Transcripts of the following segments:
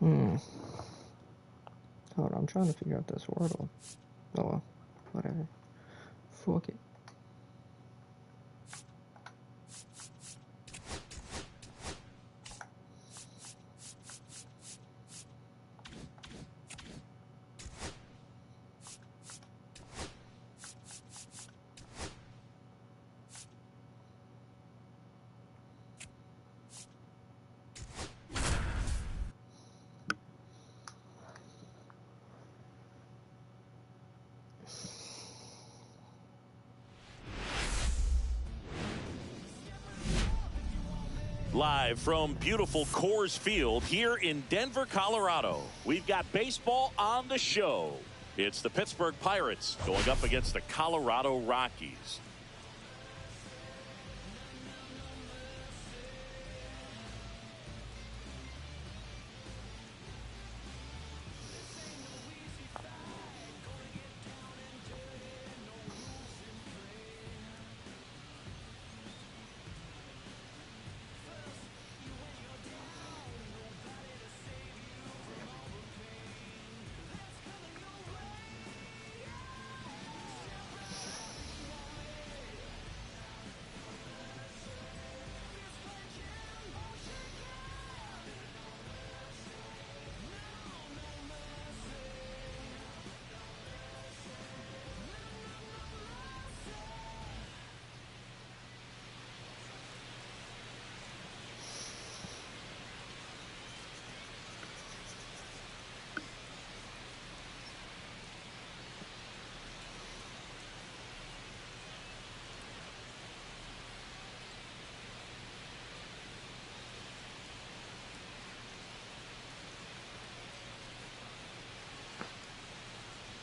Hmm. Hold on, I'm trying to figure out this wordle. Oh well, whatever. Fuck it. Live from beautiful Coors Field here in Denver, Colorado, we've got baseball on the show. It's the Pittsburgh Pirates going up against the Colorado Rockies.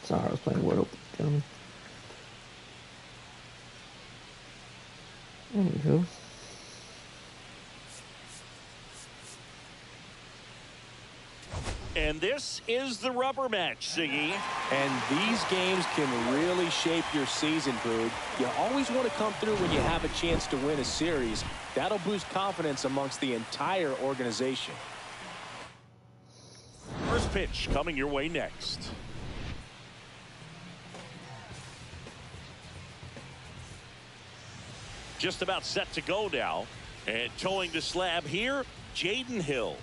Sorry, I was playing Wordle, gentlemen. Anywho. And this is the rubber match, Siggy. And these games can really shape your season, Boog. You always want to come through when you have a chance to win a series. That'll boost confidence amongst the entire organization. First pitch coming your way next. Just about set to go now. And towing the slab here, Jaden Hill.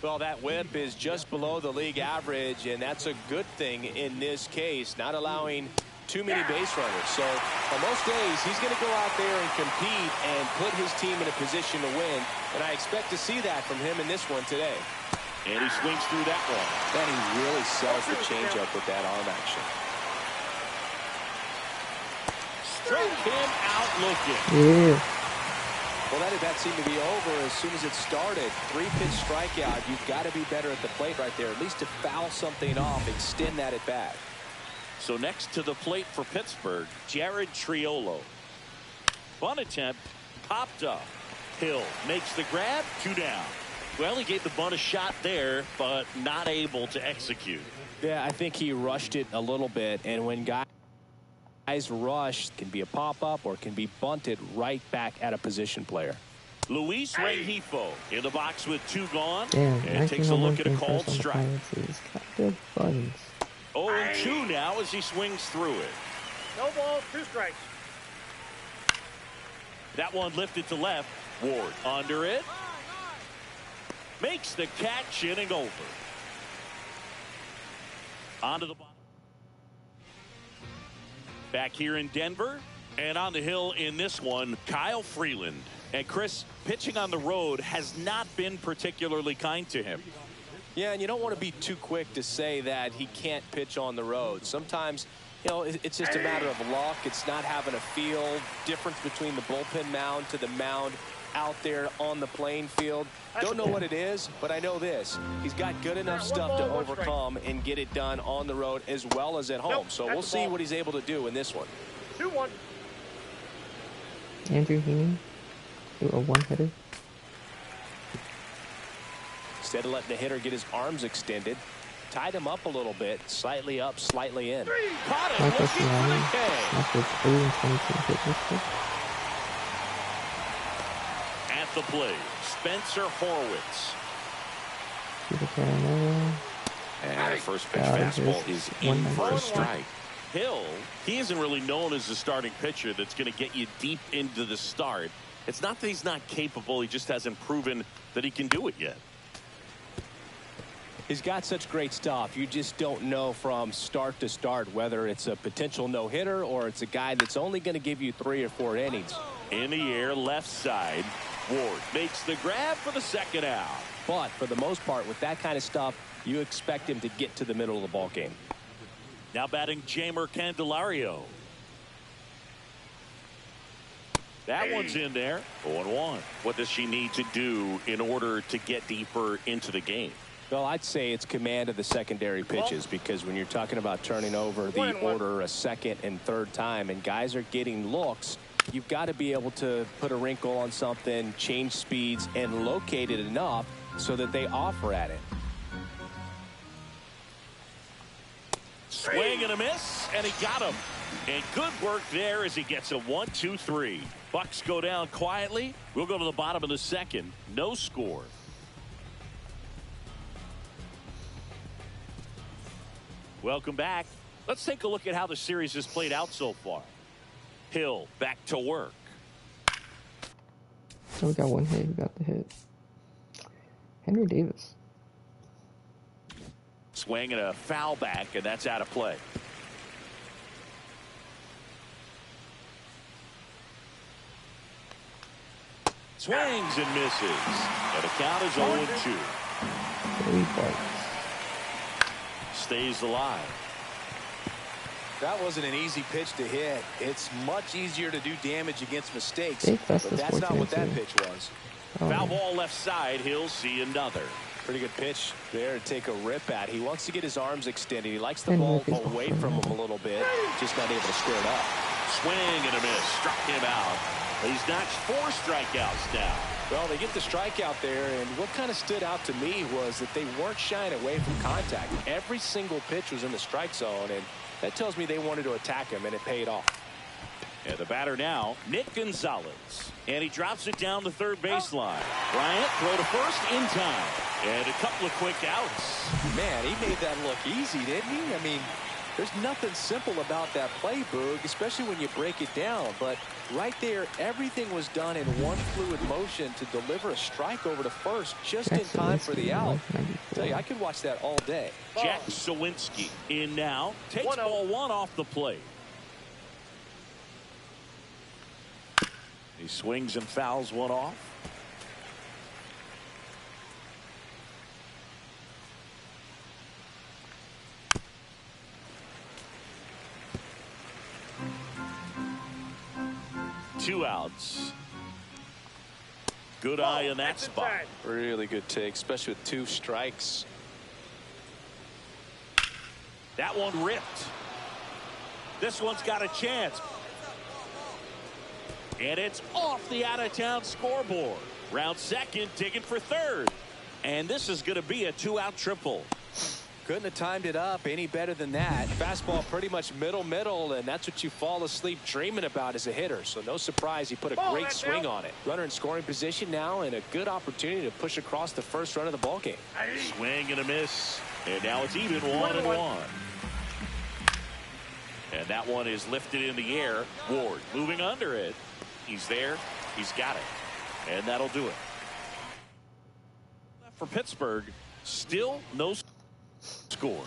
Well, that whip is just below the league average, and that's a good thing in this case, not allowing too many base runners. So on most days, he's going to go out there and compete and put his team in a position to win, and I expect to see that from him in this one today. And he swings through that one. And he really sells the changeup with that arm action. Struck him out looking. Yeah. Well, that at-bat seemed to be over as soon as it started. 3-pitch strikeout. You've got to be better at the plate right there, at least to foul something off, extend that at-bat. So next to the plate for Pittsburgh, Jared Triolo. Bunt attempt popped up. Hill makes the grab, 2 down. Well, he gave the bunt a shot there, but not able to execute. Yeah, I think he rushed it a little bit, and when guys rush, can be a pop-up or can be bunted right back at a position player. Luis Rengifo in the box with 2 gone. Damn, and takes a look at a called strike. strike. 0-2 now as he swings through it. No ball, 2 strikes. That one lifted to left. Ward under it. Makes the catch, inning over. Onto the bottom. Back here in Denver, and on the hill in this one, Kyle Freeland. And Chris, pitching on the road has not been particularly kind to him. Yeah, and you don't want to be too quick to say that he can't pitch on the road. Sometimes, you know, it's just a matter of luck. It's not having a feel. Difference between the bullpen mound to the mound out there on the playing field. Don't know what it is, but I know this. He's got good enough stuff to overcome and get it done on the road as well as at home. So we'll see what he's able to do in this one. 2-1. Andrew Heaney, a 1-hitter. Instead of letting the hitter get his arms extended, tied him up a little bit, slightly up, slightly in. Caught it looking at the plate, Spencer Horwitz. See the camera. And first pitch Got it. fastball is in for a 1-1. strike. Hill, he isn't really known as a starting pitcher that's going to get you deep into the start. It's not that he's not capable, he just hasn't proven that he can do it yet. He's got such great stuff. You just don't know from start to start whether it's a potential no-hitter or it's a guy that's only going to give you 3 or 4 innings. In the air, left side. Ward makes the grab for the second out. But for the most part, with that kind of stuff, you expect him to get to the middle of the ball game. Now batting Jamer Candelario. That one's in there. 0-1. What does she need to do in order to get deeper into the game? Well, I'd say it's command of the secondary pitches, because when you're talking about turning over the order a second and third time and guys are getting looks, you've got to be able to put a wrinkle on something, change speeds, and locate it enough so that they offer at it. Swing and a miss, and he got him. And good work there as he gets a 1-2-3. Bucks go down quietly. We'll go to the bottom of the second. No score. Welcome back. Let's take a look at how the series has played out so far. Hill back to work. So we got one hit. We got the hit. Henry Davis. Swing and a foul back, and that's out of play. Swings and misses. And the count is 0-2. 3 points. Stays alive. That wasn't an easy pitch to hit. It's much easier to do damage against mistakes, Hey, but that's not what that pitch was. Foul ball left side. He'll see another. Pretty good pitch there to take a rip at. He wants to get his arms extended. He likes the ball away from him a little bit. Just not able to square it up. Swing and a miss. Struck him out. He's notched 4 strikeouts now. Well, they get the strikeout there, and what kind of stood out to me was that they weren't shying away from contact. Every single pitch was in the strike zone, and that tells me they wanted to attack him, and it paid off. And the batter now, Nick Gonzalez. And he drops it down the third baseline. Bryant throw to first in time. And a couple of quick outs. Man, he made that look easy, didn't he? I mean, there's nothing simple about that play, Boog, especially when you break it down. But right there, everything was done in one fluid motion to deliver a strike over to first just in time for the out. I tell you, I could watch that all day. Jack Sawinski in now. Takes ball 1 off the plate. He swings and fouls one off. Two outs. Good eye in that spot. Really good take, especially with 2 strikes. That one ripped. This one's got a chance. And it's off the out-of-town scoreboard. Round second, digging for third. And this is going to be a 2-out triple. Couldn't have timed it up any better than that. Fastball pretty much middle, and that's what you fall asleep dreaming about as a hitter. So no surprise he put a great swing on it. Runner in scoring position now, and a good opportunity to push across the first run of the ballgame. Swing and a miss. And now it's even 1-1. And that one is lifted in the air. Ward moving under it. He's there. He's got it. And that'll do it. For Pittsburgh, still no score.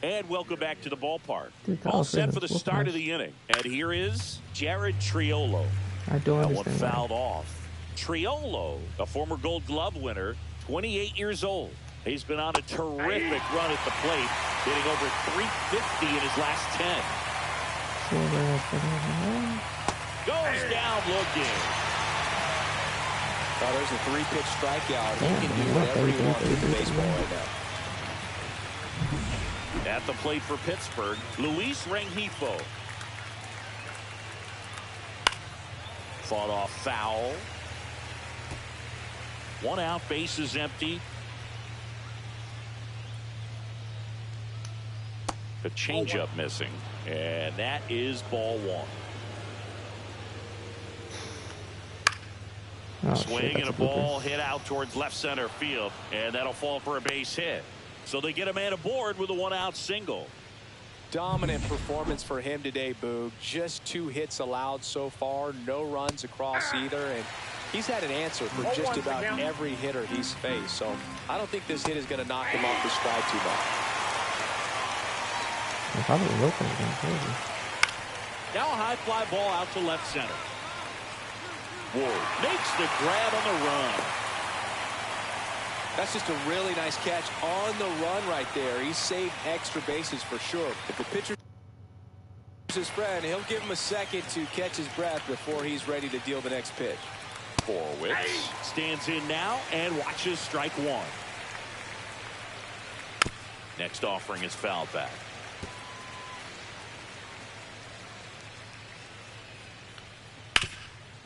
And welcome back to the ballpark. All set for the start of the inning. And here is Jared Triolo. I don't that one understand fouled off. Triolo, a former Gold Glove winner, 28 years old. He's been on a terrific run at the plate, hitting over 350 in his last 10. Goes down looking. Oh, there's a 3-pitch strikeout. He can do whatever he wants with the baseball right now. At the plate for Pittsburgh, Luis Rengifo. Fought off foul. 1 out, base is empty. The changeup missing, and that is ball 1. Oh, Swing shit, and a that's a blooper. ball hit out towards left center field, and that'll fall for a base hit. So they get a man aboard with a 1-out single. Dominant performance for him today, Boog. Just 2 hits allowed so far, no runs across either, and he's had an answer for just about every hitter he's faced. So I don't think this hit is going to knock him off the stride too much. It probably will come again, crazy. Now a high fly ball out to left center. Ward makes the grab on the run. That's just a really nice catch on the run right there. He saved extra bases for sure. If the pitcher is his friend, he'll give him a second to catch his breath before he's ready to deal the next pitch. Horwitz stands in now and watches strike 1. Next offering is fouled back.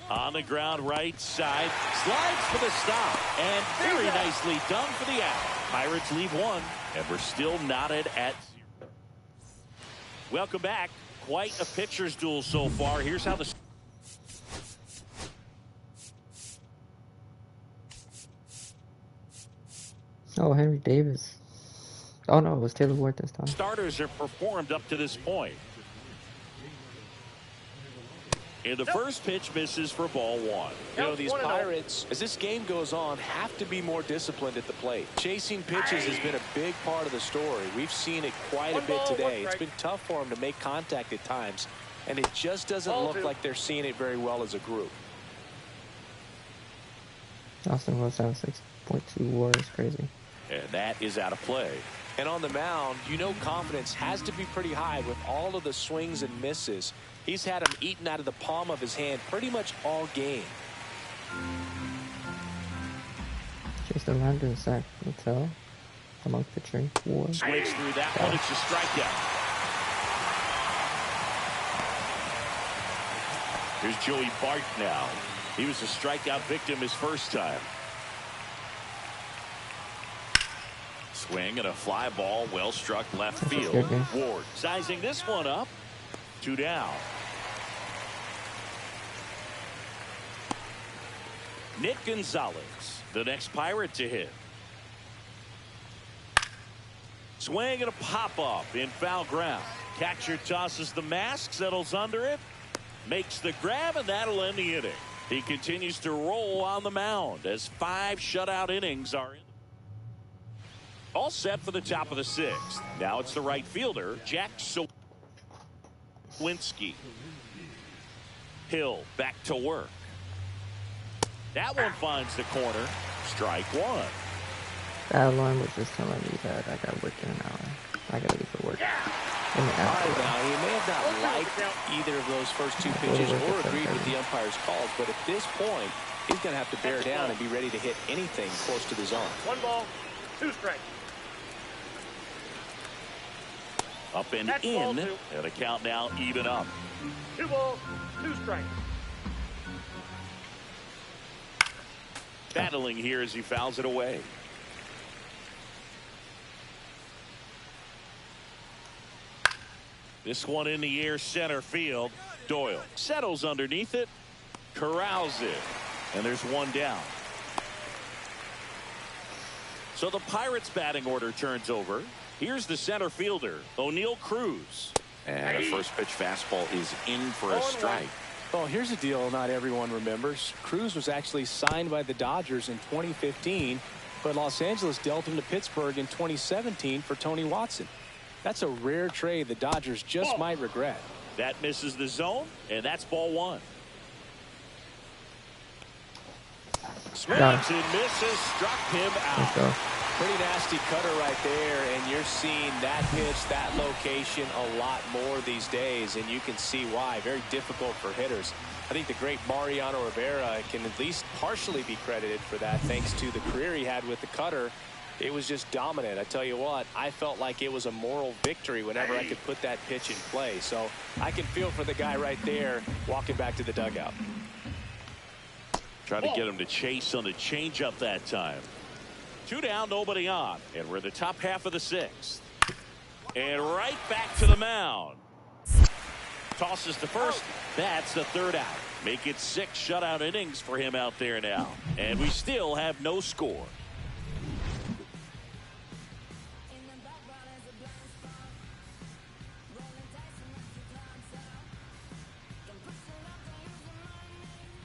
On the ground right side, slides for the stop, and very nicely done for the out. Pirates leave 1, and we're still knotted at 0. Welcome back. Quite a pitcher's duel so far. Here's how the Oh, Henry Davis. Oh no, it was Taylor Ward this time. starters have performed up to this point. And the first pitch misses for ball 1. You know, these Pirates, as this game goes on, have to be more disciplined at the plate. Chasing pitches has been a big part of the story. We've seen it quite a bit today. It's been tough for them to make contact at times, and it just doesn't look like they're seeing it very well as a group. Austin Rose having 6.2 WAR is crazy. And that is out of play. And on the mound, you know confidence has to be pretty high with all of the swings and misses. He's had them eaten out of the palm of his hand pretty much all game. Just a random sack, Mattel. Among pitching. Ward. Swings through that one. It's a strikeout. Here's Joey Bart now. He was a strikeout victim his first time. Swing and a fly ball, well struck left field. Ward sizing this one up. 2 down. Nick Gonzalez, the next Pirate to hit. Swing and a pop up in foul ground. Catcher tosses the mask, settles under it, makes the grab, and that'll end the inning. He continues to roll on the mound as 5 shutout innings are in. All set for the top of the 6th. Now it's the right fielder, Jack Sowinski. Hill back to work. That one finds the corner. Strike 1. That alarm was just telling me that I got work in an hour. I gotta leave for work. All right, now, he may have not liked either of those first 2 pitches or agreed with the umpire's calls, but at this point, he's going to have to bear down and be ready to hit anything close to the zone. 1 ball, 2 strikes. Up and in, and the count now even up. 2 balls, 2 strikes. Battling here as he fouls it away. This one in the air, center field. Doyle settles underneath it, corrals it, and there's 1 down. So the Pirates batting order turns over. Here's the center fielder, O'Neal Cruz. And a first pitch fastball is in for a strike. Well, here's a deal not everyone remembers. Cruz was actually signed by the Dodgers in 2015, but Los Angeles dealt him to Pittsburgh in 2017 for Tony Watson. That's a rare trade the Dodgers just might regret. That misses the zone, and that's ball 1. Swings and misses, struck him out. Pretty nasty cutter right there, and you're seeing that pitch, that location a lot more these days, and you can see why. Very difficult for hitters. I think the great Mariano Rivera can at least partially be credited for that thanks to the career he had with the cutter. It was just dominant. I tell you what, I felt like it was a moral victory whenever I could put that pitch in play. So I can feel for the guy right there walking back to the dugout. Trying to get him to chase on the changeup that time. 2 down, nobody on, and we're in the top half of the 6th. And right back to the mound. Tosses to first. That's the 3rd out. Make it 6 shutout innings for him out there now. And we still have no score.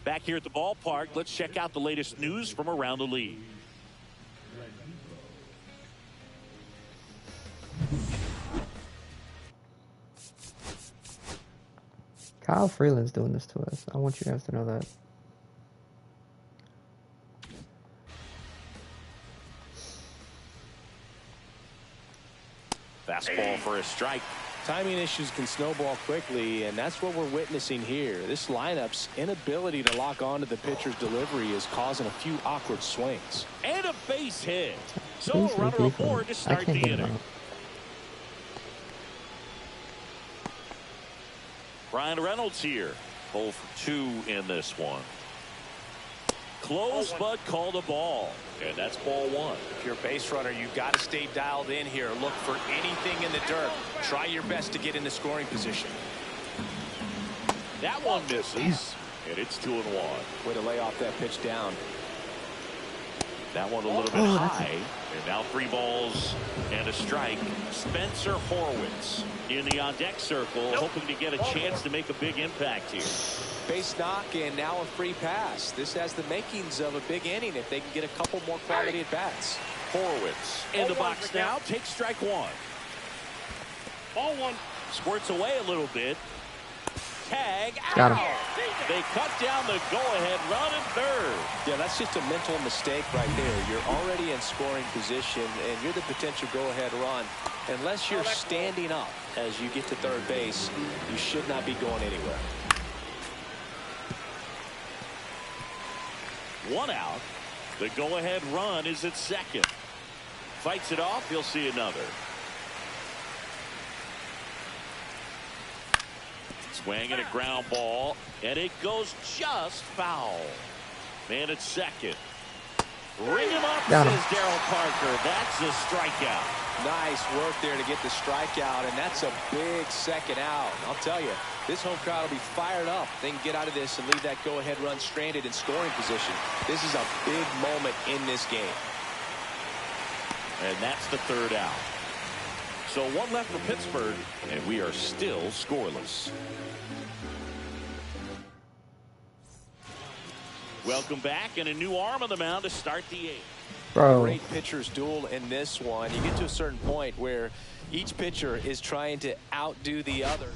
Back here at the ballpark, let's check out the latest news from around the league. Kyle Freeland's doing this to us. I want you guys to know that. Fastball for a strike. Timing issues can snowball quickly, and that's what we're witnessing here. This lineup's inability to lock onto the pitcher's delivery is causing a few awkward swings. And a base hit. So a runner aboard to start the inning. Ryan Reynolds here. 0 for 2 in this one. Close, but called a ball. And that's ball 1. If you're a base runner, you've got to stay dialed in here. Look for anything in the dirt. Try your best to get in the scoring position. That one misses. And it's 2-1. Way to lay off that pitch down. That one a little bit high. And now 3 balls and a strike. Spencer Horwitz in the on-deck circle, hoping to get a chance to make a big impact here. Base knock and now a free pass. This has the makings of a big inning if they can get a couple more quality at-bats. Horwitz in the box now. Takes strike 1. Ball 1. Squirts away a little bit. Tag out. Got him. They cut down the go-ahead run at third. Yeah, that's just a mental mistake right there. You're already in scoring position, and you're the potential go-ahead run. Unless you're standing up as you get to third base, you should not be going anywhere. 1 out. The go-ahead run is at second. Fights it off. He'll see another. Swing and a ground ball, and it goes just foul. Man at second. Ring him up, says Darryl Parker. That's a strikeout. Nice work there to get the strikeout, and that's a big second out. I'll tell you, this home crowd will be fired up. They can get out of this and leave that go-ahead run stranded in scoring position. This is a big moment in this game. And that's the 3rd out. So 1 left for Pittsburgh, and we are still scoreless. Welcome back, and a new arm on the mound to start the 8th. Bro. Great pitchers duel in this one. You get to a certain point where each pitcher is trying to outdo the other.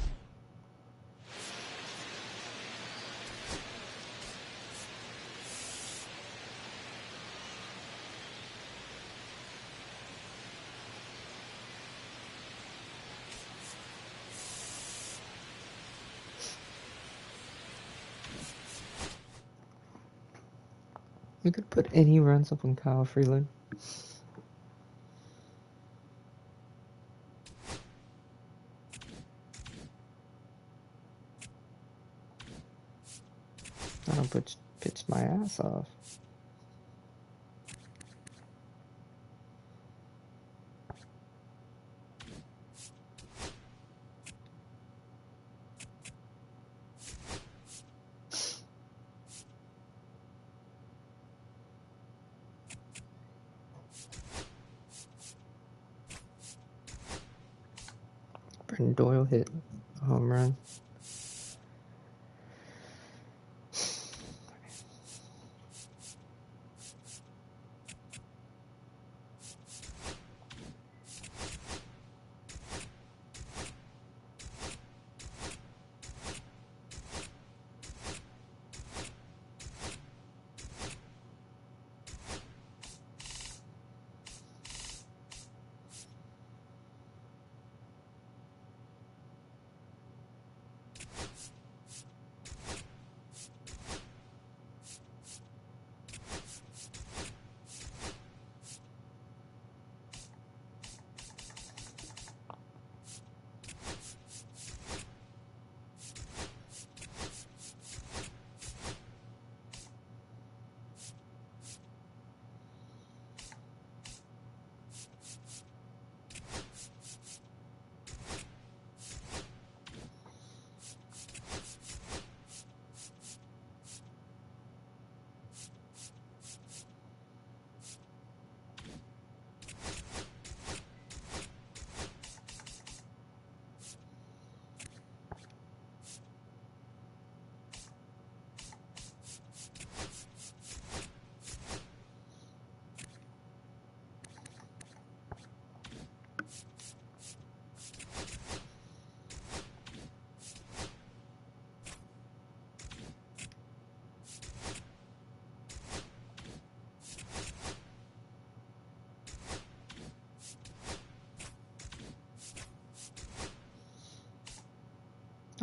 You could put any runs up on Kyle Freeland. I don't pitch my ass off. Brendan Doyle hit a home run.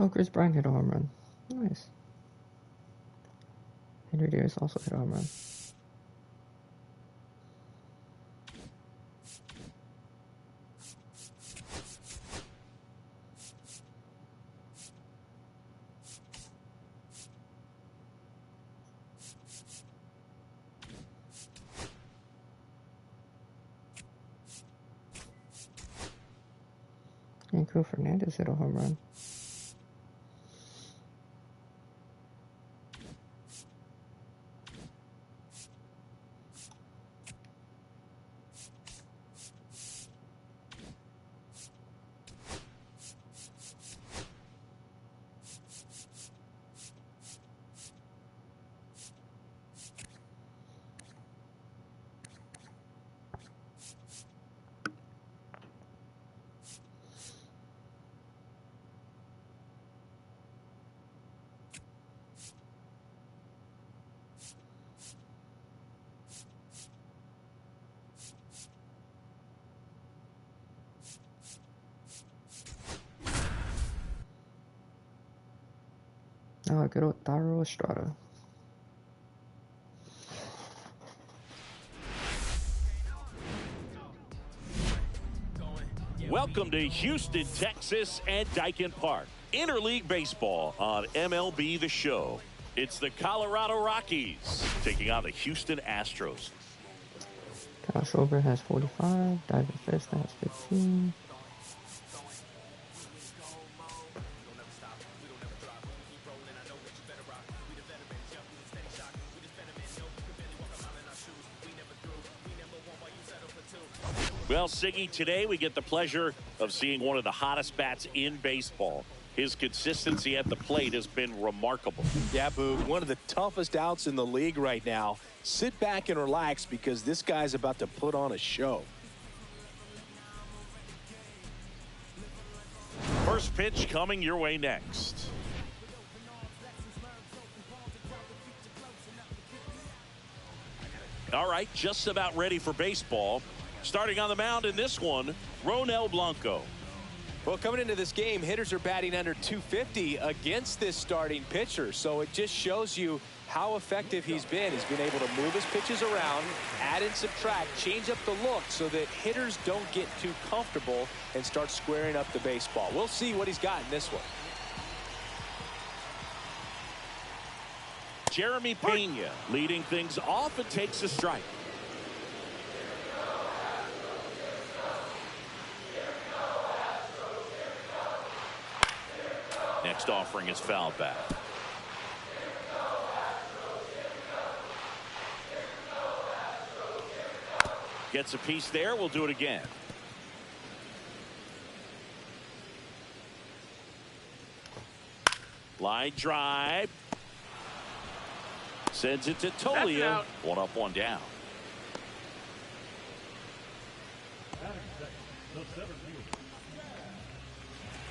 Oh, Chris Bryant hit a home run. Nice. Henry Davis also hit a home run. And Cool Fernandez hit a home run. Oh, good old Thairo Estrada. Welcome to Houston, Texas and Daikin Park. Interleague baseball on MLB The Show. It's the Colorado Rockies taking on the Houston Astros. Kyle Schwarber has 45. David Festa has 15. Well, Siggy, today we get the pleasure of seeing one of the hottest bats in baseball. His consistency at the plate has been remarkable. Yeah, Boog, one of the toughest outs in the league right now. Sit back and relax because this guy's about to put on a show. First pitch coming your way next. All right, just about ready for baseball. Starting on the mound in this one, Ronel Blanco. Well, coming into this game, hitters are batting under 250 against this starting pitcher. So it just shows you how effective he's been. He's been able to move his pitches around, add and subtract, change up the look so that hitters don't get too comfortable and start squaring up the baseball. We'll see what he's got in this one. Jeremy Pena leading things off and takes a strike. Next offering is fouled back. Gets a piece there. We'll do it again. Line drive. Sends it to Tolia. One up, one down.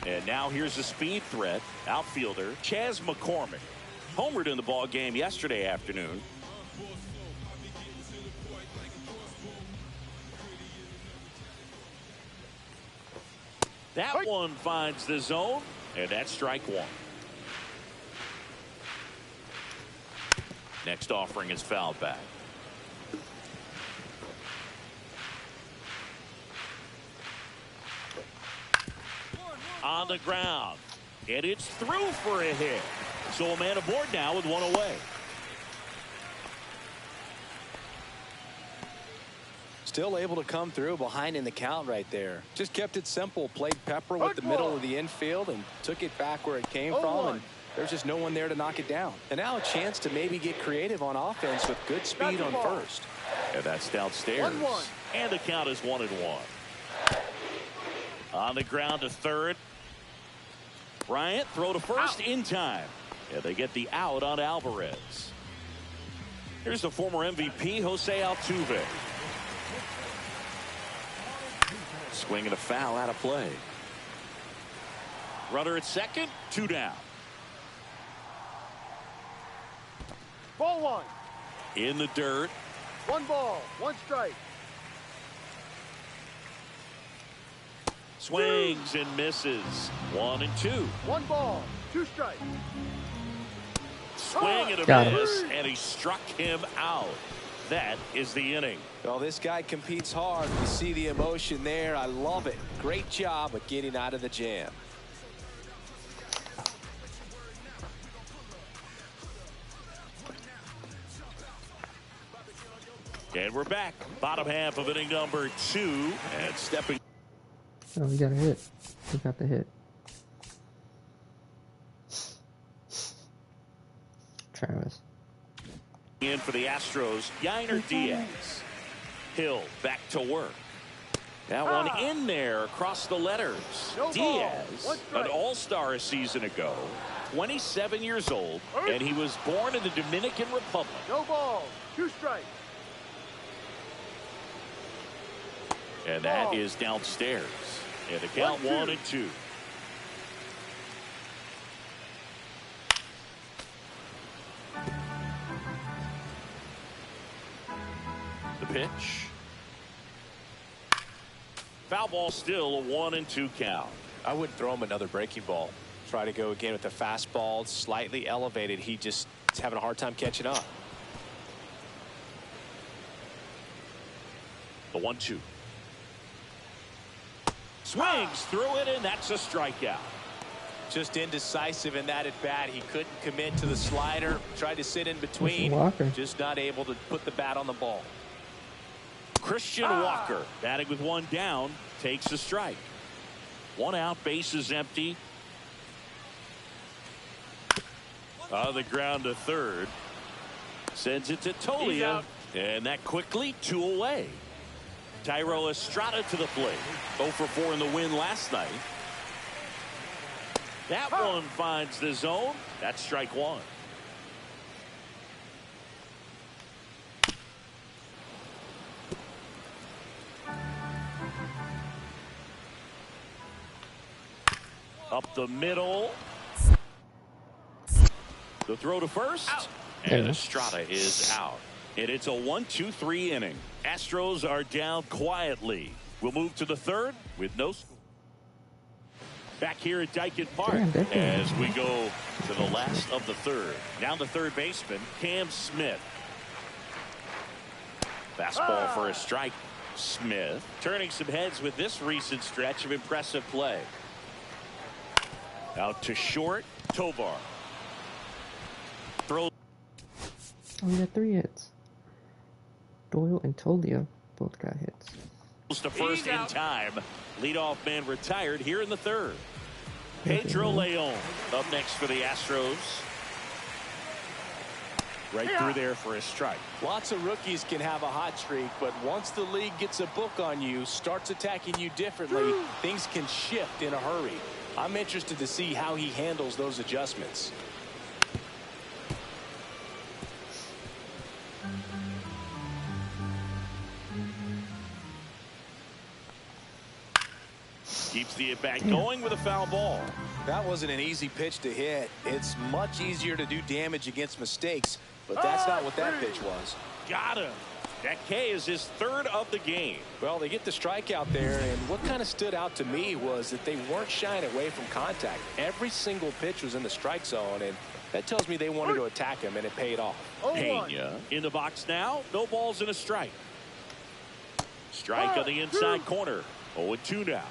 And now here's a speed threat. Outfielder Chas McCormick. Homered in the ball game yesterday afternoon. That one finds the zone, and that's strike one. Next offering is fouled back. On the ground, and it's through for a hit. So a man aboard now with one away. Still able to come through behind in the count right there. Just kept it simple. Played pepper with the middle of the infield and took it back where it came from. And there's just no one there to knock it down. And now a chance to maybe get creative on offense with good speed on first. And that's downstairs. 1-1. And the count is 1-1. On the ground to third. Bryant throw to first in time. Yeah, they get the out on Alvarez. Here's the former MVP, Jose Altuve. Swing and a foul out of play. Runner at second, 2 down. Ball one. In the dirt. 1 ball, 1 strike. Swings and misses. 1 and 2. 1 ball, 2 strikes. Swing and Got a him. miss, and he struck him out. That is the inning. Well, this guy competes hard. You see the emotion there. I love it. Great job of getting out of the jam. And we're back. Bottom half of inning number 2. And stepping Oh, we got a hit. We got the hit. Travis. in for the Astros, Yainer Diaz. Hill back to work. That one in there across the letters. No ball. Diaz, 1 strike. an all-star a season ago, 27 years old, and he was born in the Dominican Republic. No ball. 2 strikes. And that is downstairs. And the count 1-2. The pitch. Foul ball, still a 1-2 count. I wouldn't throw him another breaking ball. Try to go again with the fastball, slightly elevated. He just is having a hard time catching up. The 1-2. Swings through it, and that's a strikeout. Just indecisive in that at bat. He couldn't commit to the slider. Tried to sit in between. Walker. Just not able to put the bat on the ball. Christian Walker, batting with 1 down, takes a strike. 1 out, bases empty. On the ground to third. Sends it to Tolia, and that quickly 2 away. Tyro Estrada to the plate. 0 for 4 in the win last night. That one finds the zone. That's strike 1. Up the middle. The throw to first. And Estrada is out. And it's a 1-2-3 inning. Astros are down quietly. We'll move to the third with no score. Back here at Dyken Park as we go to the last of the third. Now the third baseman, Cam Smith. Fastball for a strike. Smith turning some heads with this recent stretch of impressive play. Out to short, Tovar. Throw. Oh, we got 3 hits. Doyle and Tolia both got hits. To first in time. Leadoff man retired here in the third. Pedro Leon up next for the Astros. Right through there for a strike. Lots of rookies can have a hot streak, but once the league gets a book on you, starts attacking you differently, things can shift in a hurry. I'm interested to see how he handles those adjustments. Keeps the at-bat going with a foul ball. That wasn't an easy pitch to hit. It's much easier to do damage against mistakes, but that's not what that pitch was. Got him. That K is his 3rd of the game. Well, they get the strikeout there, and what kind of stood out to me was that they weren't shying away from contact. Every single pitch was in the strike zone, and that tells me they wanted to attack him, and it paid off. Pena in the box now. No balls and a strike. Strike on the inside corner. 0-2 now.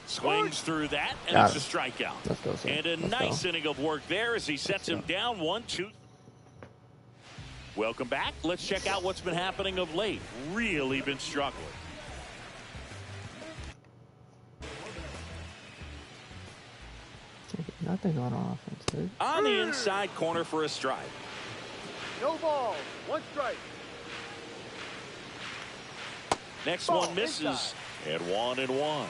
Swings through that, and it's a strikeout. Let's go, sir. And a nice inning of work there as he sets him down 1-2. Welcome back. Let's check out what's been happening of late. Really been struggling. Nothing on offense, dude. On the inside corner for a strike. No ball. 1 strike. Next one misses. And 1-1.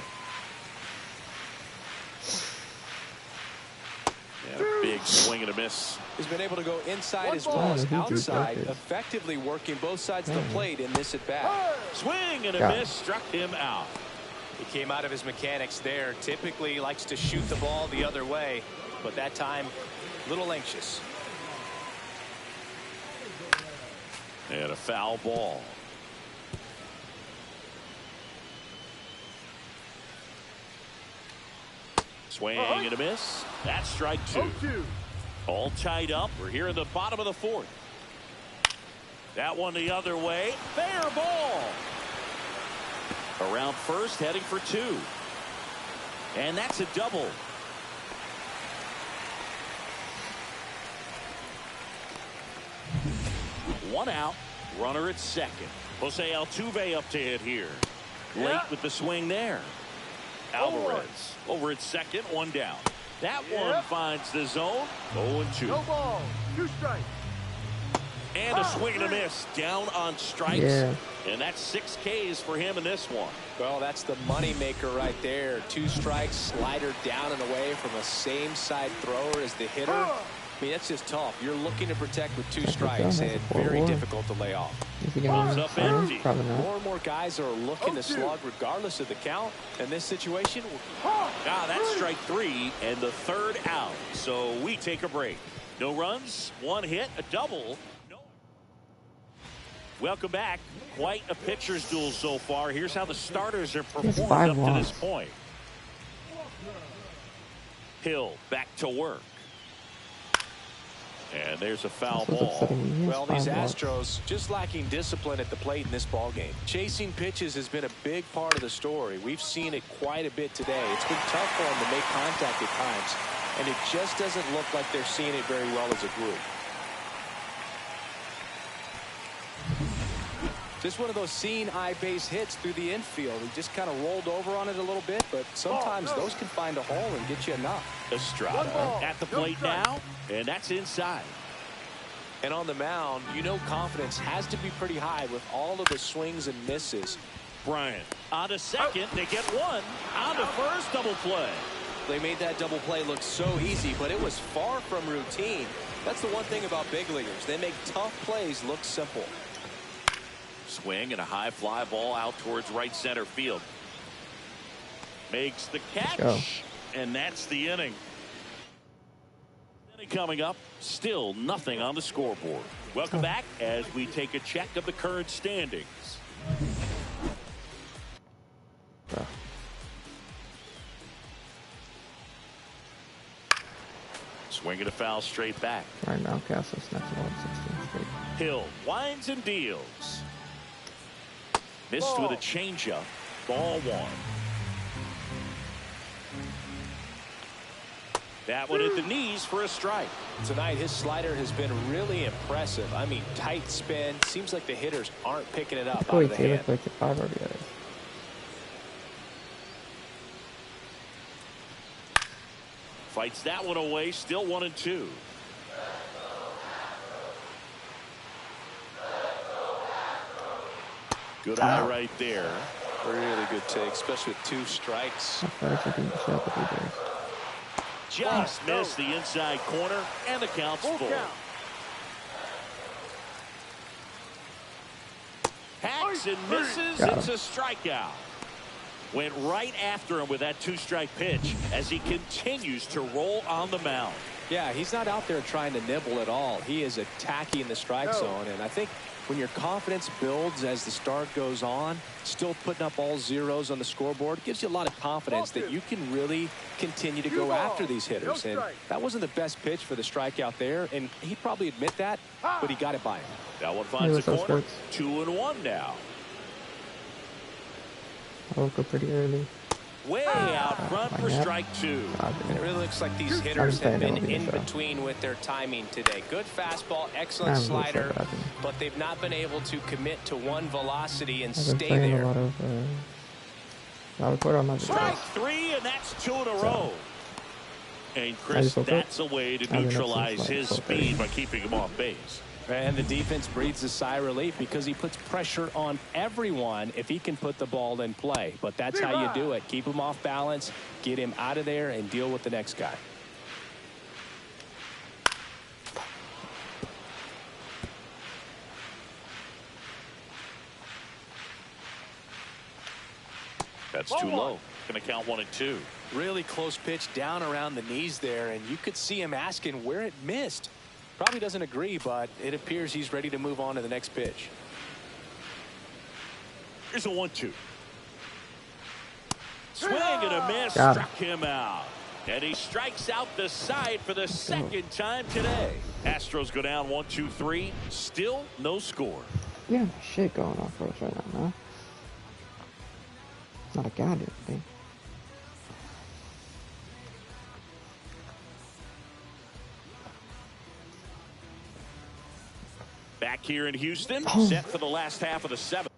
And a big swing and a miss. He's been able to go inside as well as outside, effectively working both sides of the plate in this at bat. Swing and a miss, struck him out. He came out of his mechanics there. Typically he likes to shoot the ball the other way, but that time a little anxious. And a foul ball. Swing and a miss. That's strike 2. 0-2. All tied up. We're here in the bottom of the 4th. That one the other way. Fair ball. Around first, heading for 2. And that's a double. One out. Runner at second. Jose Altuve up to hit here. Late with the swing there. Alvarez over at second, 1 down. That one finds the zone. 0-2. No ball. 2 strikes. And a swing and a miss. Down on strikes. Yeah. And that's 6 Ks for him in this one. Well, that's the money maker right there. 2 strikes, slider down and away from a same side thrower as the hitter. I mean, that's just tough. You're looking to protect with 2 strikes and very difficult to lay off. Is he going to up win? empty. Probably not. More and more guys are looking to slug regardless of the count. In this situation, That's strike 3 and the 3rd out. So we take a break. No runs, 1 hit, a double. Welcome back. Quite a pitcher's duel so far. Here's how the starters are performed up to this point. Hill back to work. And there's a foul ball. well, these Astros just lacking discipline at the plate in this ball game. Chasing pitches has been a big part of the story. We've seen it quite a bit today. It's been tough for them to make contact at times, and it just doesn't look like they're seeing it very well as a group. Just one of those seeing eye base hits through the infield. He just kind of rolled over on it a little bit, but sometimes those can find a hole and get you enough. Estrada at the plate now, and that's inside. And on the mound, you know confidence has to be pretty high with all of the swings and misses. Bryant on to second. They get 1. On to first, double play. They made that double play look so easy, but it was far from routine. That's the one thing about big leaguers. They make tough plays look simple. Swing and a high fly ball out towards right center field. Makes the catch, and that's the inning. Inning coming up, still nothing on the scoreboard. Welcome back as we take a check of the current standings. Swing and a foul straight back. Right now, Castle's next about 16 straight. Hill winds and deals. Missed with a changeup. Ball 1. That one at the knees for a strike. Tonight, his slider has been really impressive. I mean, tight spin. Seems like the hitters aren't picking it up out of the hand. Like the 5 RBIs. Fights that one away. Still 1-2. Good eye right there. Really good take, especially with 2 strikes. Just missed the inside corner, and the count's full. Hacks and misses. It's a strikeout. Went right after him with that 2-strike pitch as he continues to roll on the mound. Yeah, he's not out there trying to nibble at all. He is attacking the strike zone, and I think when your confidence builds as the start goes on, still putting up all zeros on the scoreboard gives you a lot of confidence that you can really continue to go after these hitters. And that wasn't the best pitch for the strikeout there, and he'd probably admit that, but he got it by him. That one finds the corner. 2-1 now. I woke up pretty early. Way out front for strike 2. And it really looks like these hitters have been in between with their timing today. Good fastball, excellent slider, but they've not been able to commit to one velocity and stay there. Strike 3, and that's 2 in a row. And Chris, that's a way to neutralize his speed by keeping him off base. And the defense breathes a sigh of relief because he puts pressure on everyone if he can put the ball in play. But that's how you do it. Keep him off balance, get him out of there, and deal with the next guy. That's too low. Going to count 1-2. Really close pitch down around the knees there, and you could see him asking where it missed. Probably doesn't agree, but it appears he's ready to move on to the next pitch. Here's a 1-2. Swing and a miss. Struck him out. And he strikes out the side for the second time today. Astros go down 1-2-3. Still no score. Yeah, shit going on for us right now, man. Not a goddamn thing. Back here in Houston, set for the last half of the seventh.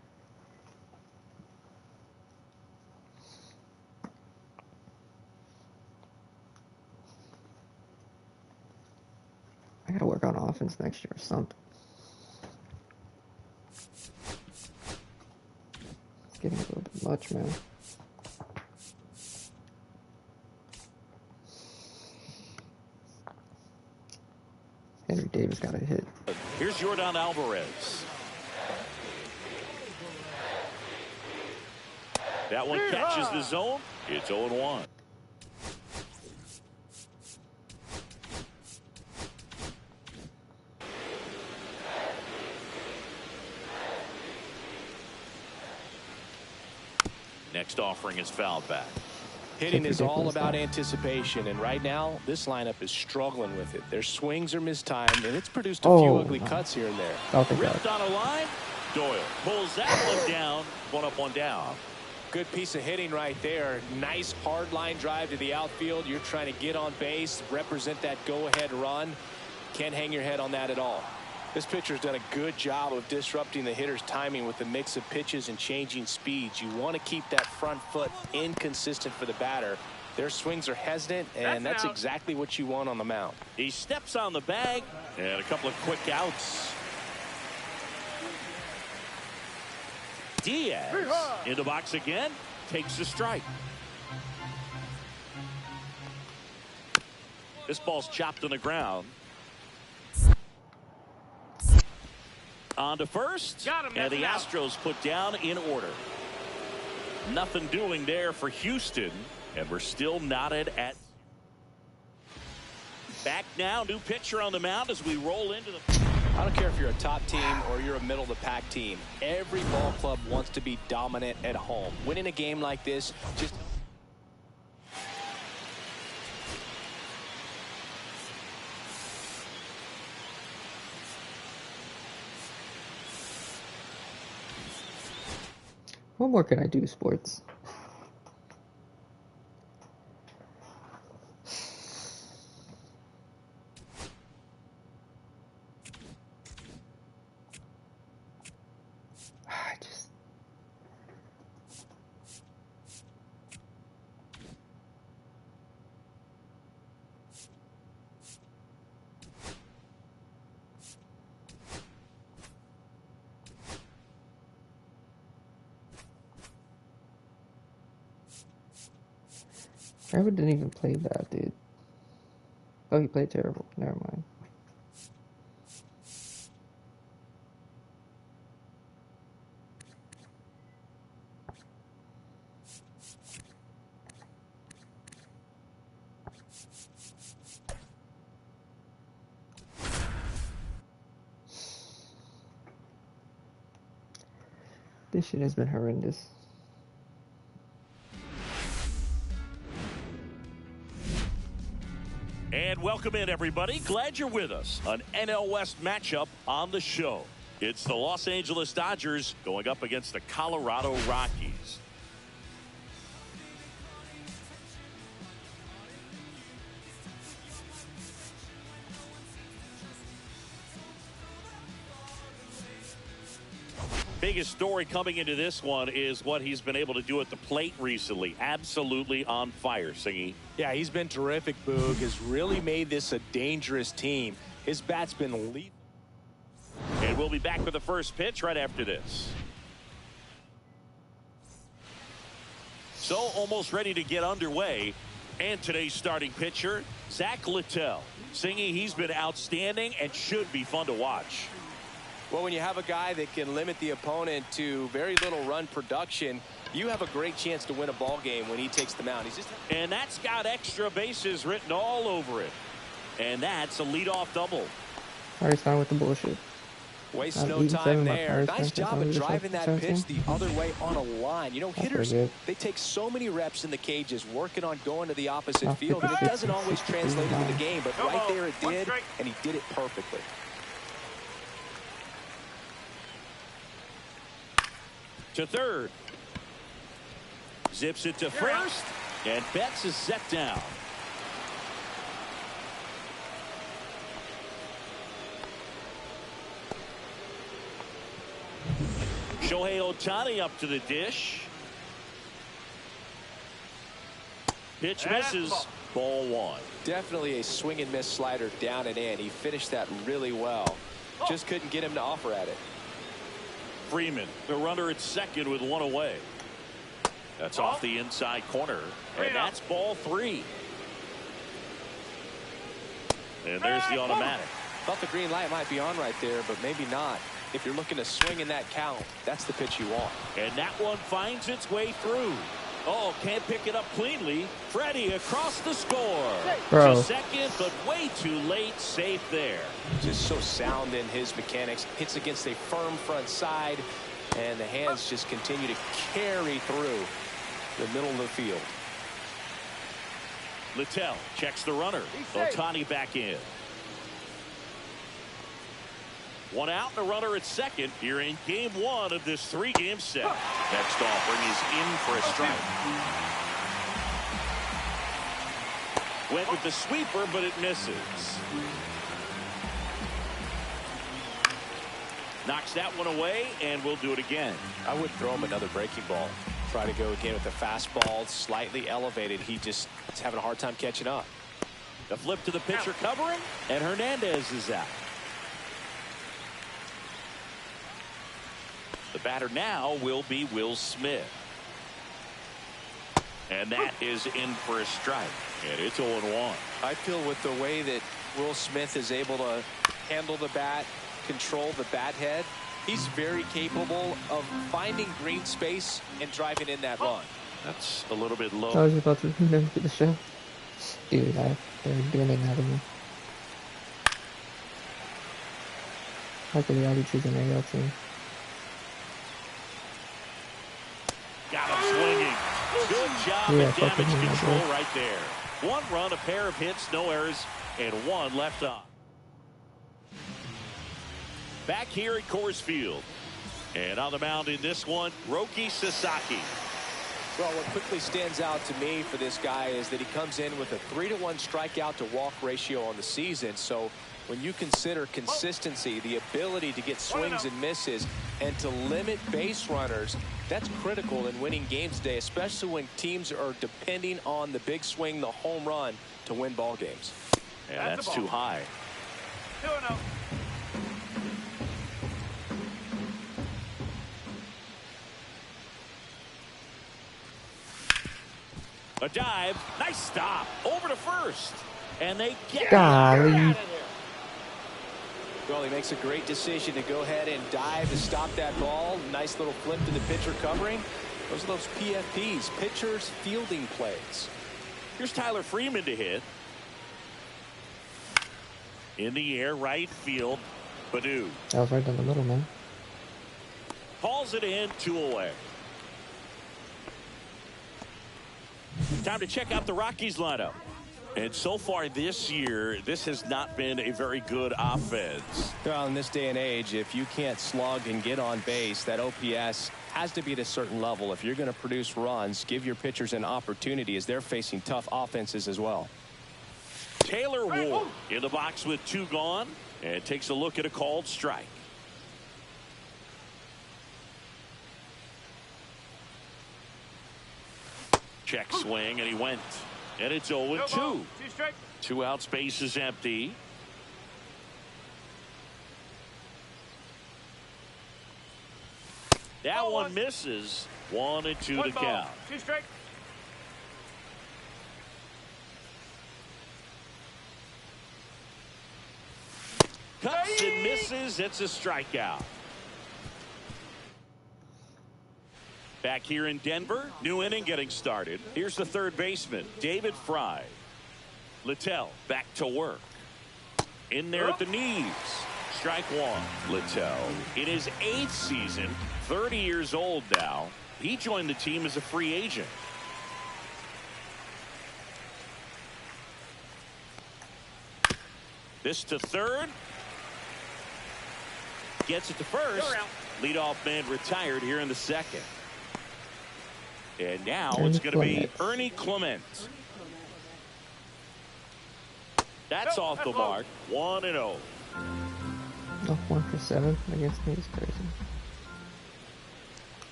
I gotta work on offense next year or something. It's getting a little bit much, man. Henry Davis got a hit. Here's Yordan Alvarez. That one catches the zone. It's 0-1. Next offering is fouled back. Hitting is all about anticipation, and right now this lineup is struggling with it. Their swings are mistimed, and it's produced a few ugly cuts here and there. Ripped on a line. Doyle pulls that one down. 1 up, 1 down. Good piece of hitting right there. Nice hard line drive to the outfield. You're trying to get on base, represent that go-ahead run. Can't hang your head on that at all. This pitcher's done a good job of disrupting the hitter's timing with the mix of pitches and changing speeds. You want to keep that front foot inconsistent for the batter. Their swings are hesitant, and that's exactly what you want on the mound. He steps on the bag, and a couple of quick outs. Diaz in the box again, takes the strike. This ball's chopped on the ground. On to first, and the Astros put down in order. Nothing doing there for Houston, and we're still knotted at. Back now, new pitcher on the mound as we roll into the. I don't care if you're a top team or you're a middle of the pack team. Every ball club wants to be dominant at home. Winning a game like this just. What more can I do, sports? Trevor didn't even play bad, dude. Oh, he played terrible. Never mind. This shit has been horrendous. And welcome in, everybody. Glad you're with us. An NL West matchup on the show. It's the Los Angeles Dodgers going up against the Colorado Rockies. Biggest story coming into this one is what he's been able to do at the plate recently. Absolutely on fire, Singy. Yeah, he's been terrific, Boog. Has really made this a dangerous team. His bat's been lethal. And we'll be back with the first pitch right after this. So almost ready to get underway. And today's starting pitcher, Zach Littell. Singy, he's been outstanding and should be fun to watch. Well, when you have a guy that can limit the opponent to very little run production, you have a great chance to win a ball game when he takes the mound. And that's got extra bases written all over it. And that's a leadoff double. Alright, it's fine with the bullshit. Wastes I'm no eating time 7 my there. Pirates Nice fans job since I of was driving that 17. pitch the other way on a line. You know, hitters, good. they take so many reps in the cages working on going to the opposite Not field, and it 56 doesn't and always 63 translate into the line. game, but right there it did, and he did it perfectly. To third. Zips it to first, and Betts is set down. Shohei Ohtani up to the dish. Pitch misses. Ball 1. Definitely a swing and miss slider down and in. He finished that really well. Just couldn't get him to offer at it. Freeman, the runner at second with 1 away. That's off the inside corner, and that's ball 3. And there's the automatic. Thought the green light might be on right there, but maybe not. If you're looking to swing in that count, that's the pitch you want. And that one finds its way through. Oh, can't pick it up cleanly. Freddie across the score. Bro. To second, but way too late. Safe there. Just so sound in his mechanics. Hits against a firm front side, and the hands just continue to carry through the middle of the field. Littell checks the runner. Ohtani back in. 1 out and a runner at second here in game 1 of this 3-game set. Next offering is in for a strike. Went with the sweeper, but it misses. Knocks that one away, and we'll do it again. I would throw him another breaking ball. Try to go again with the fastball, slightly elevated. He just is having a hard time catching up. The flip to the pitcher covering, and Hernandez is out. The batter now will be Will Smith. And that is in for a strike. And it's 0-1. I feel with the way that Will Smith is able to handle the bat, control the bat head, he's very capable of finding green space and driving in that run. That's a little bit I low. was about to look at the show. Dude, they're doing it now to me. Luckily, I'll be choosing an AL team. Got him swinging. Good job Yeah, at fucking damage him, control bro. right there. 1 run, a pair of hits, no errors, and 1 left on. Back here at Coors Field. And on the mound in this one, Roki Sasaki. Well, what quickly stands out to me for this guy is that he comes in with a 3-to-1 strikeout to walk ratio on the season. So when you consider consistency, the ability to get swings and misses, and to limit base runners, that's critical in winning games today, especially when teams are depending on the big swing, the home run, to win ball games. And that's too high. 2-0. A dive. Nice stop. Over to first. And they get Golly. Well, he makes a great decision to go ahead and dive to stop that ball. Nice little flip to the pitcher covering. Those are those PFPs, pitchers fielding plays. Here's Tyler Freeman to hit. In the air, right field. Badu That was right down the middle, man. hauls it in, 2 away. Time to check out the Rockies lineup. And so far this year, this has not been a very good offense. Well, in this day and age, if you can't slug and get on base, that OPS has to be at a certain level. If you're going to produce runs, give your pitchers an opportunity as they're facing tough offenses as well. Taylor Ward in the box with 2 gone and takes a look at a called strike. Check swing, and he went. And it's 0-2. 2 strike. 2 out, space is empty. That one misses. 1-2 to count. 2 strike. Cuts and misses. It's a strikeout. Back here in Denver, new inning getting started. Here's the third baseman, David Fry. Littell back to work. In there at the knees. Strike one. Littell in his 8th season, 30 years old now. He joined the team as a free agent. This to third. Gets it to first. Leadoff man retired here in the second. And now it's going to be Ernie Clement. That's off the mark. 1-0. Oh, 1 for 7 against me is crazy.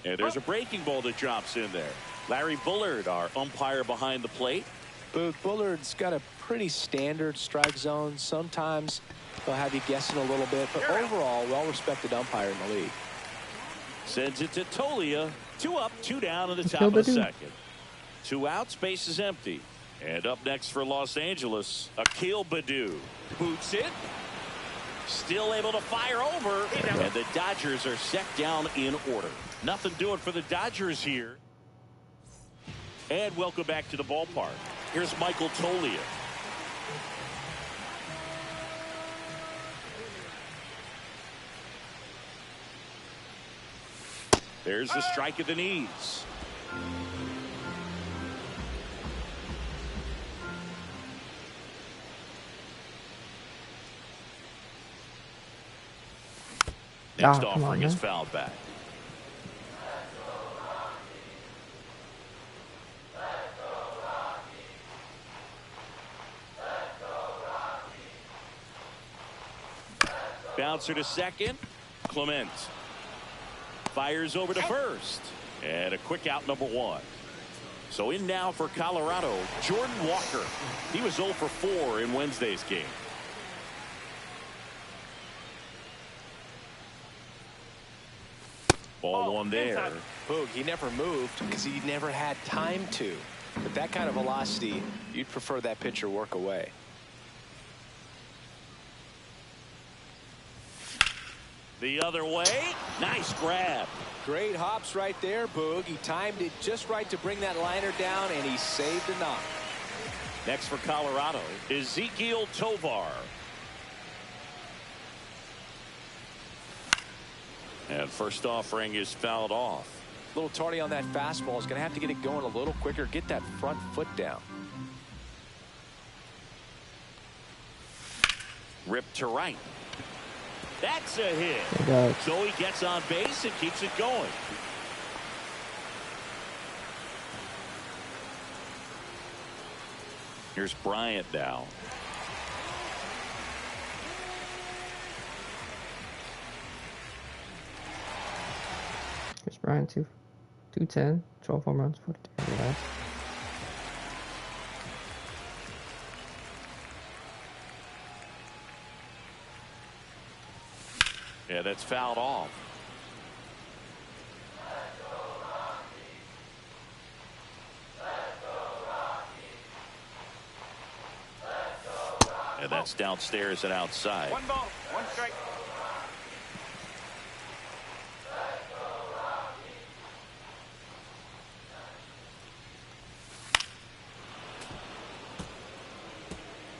And there's a breaking ball that drops in there. Larry Bullard, our umpire behind the plate. Bullard's got a pretty standard strike zone. Sometimes they'll have you guessing a little bit, but overall, well-respected umpire in the league. Sends it to Tolia. 2 up, 2 down in the top of the second. 2 outs, base is empty. And up next for Los Angeles, Akil Baddoo. Boots it. Still able to fire over. And the Dodgers are set down in order. Nothing doing for the Dodgers here. And welcome back to the ballpark. Here's Michael Tolia. There's the strike at the knees. Next offering is fouled back. Bouncer to second. Clement fires over to first. And a quick out, number 1. So in now for Colorado, Jordan Walker. He was 0 for 4 in Wednesday's game. Ball 1 there. Boog, he never moved because he never had time to. With that kind of velocity, you'd prefer that pitcher work away. The other way. Nice grab. Great hops right there, Boog. He timed it just right to bring that liner down, and he saved a knock. Next for Colorado, Ezequiel Tovar. And first offering is fouled off. A little tardy on that fastball. Is going to have to get it going a little quicker. Get that front foot down. Ripped to right. That's a hit. So he gets on base and keeps it going. Here's Bryant now. Here's Bryant, 210, 12 home runs, 42 RBIs. Yeah, that's fouled off. And that's downstairs and outside. 1 ball, 1 strike.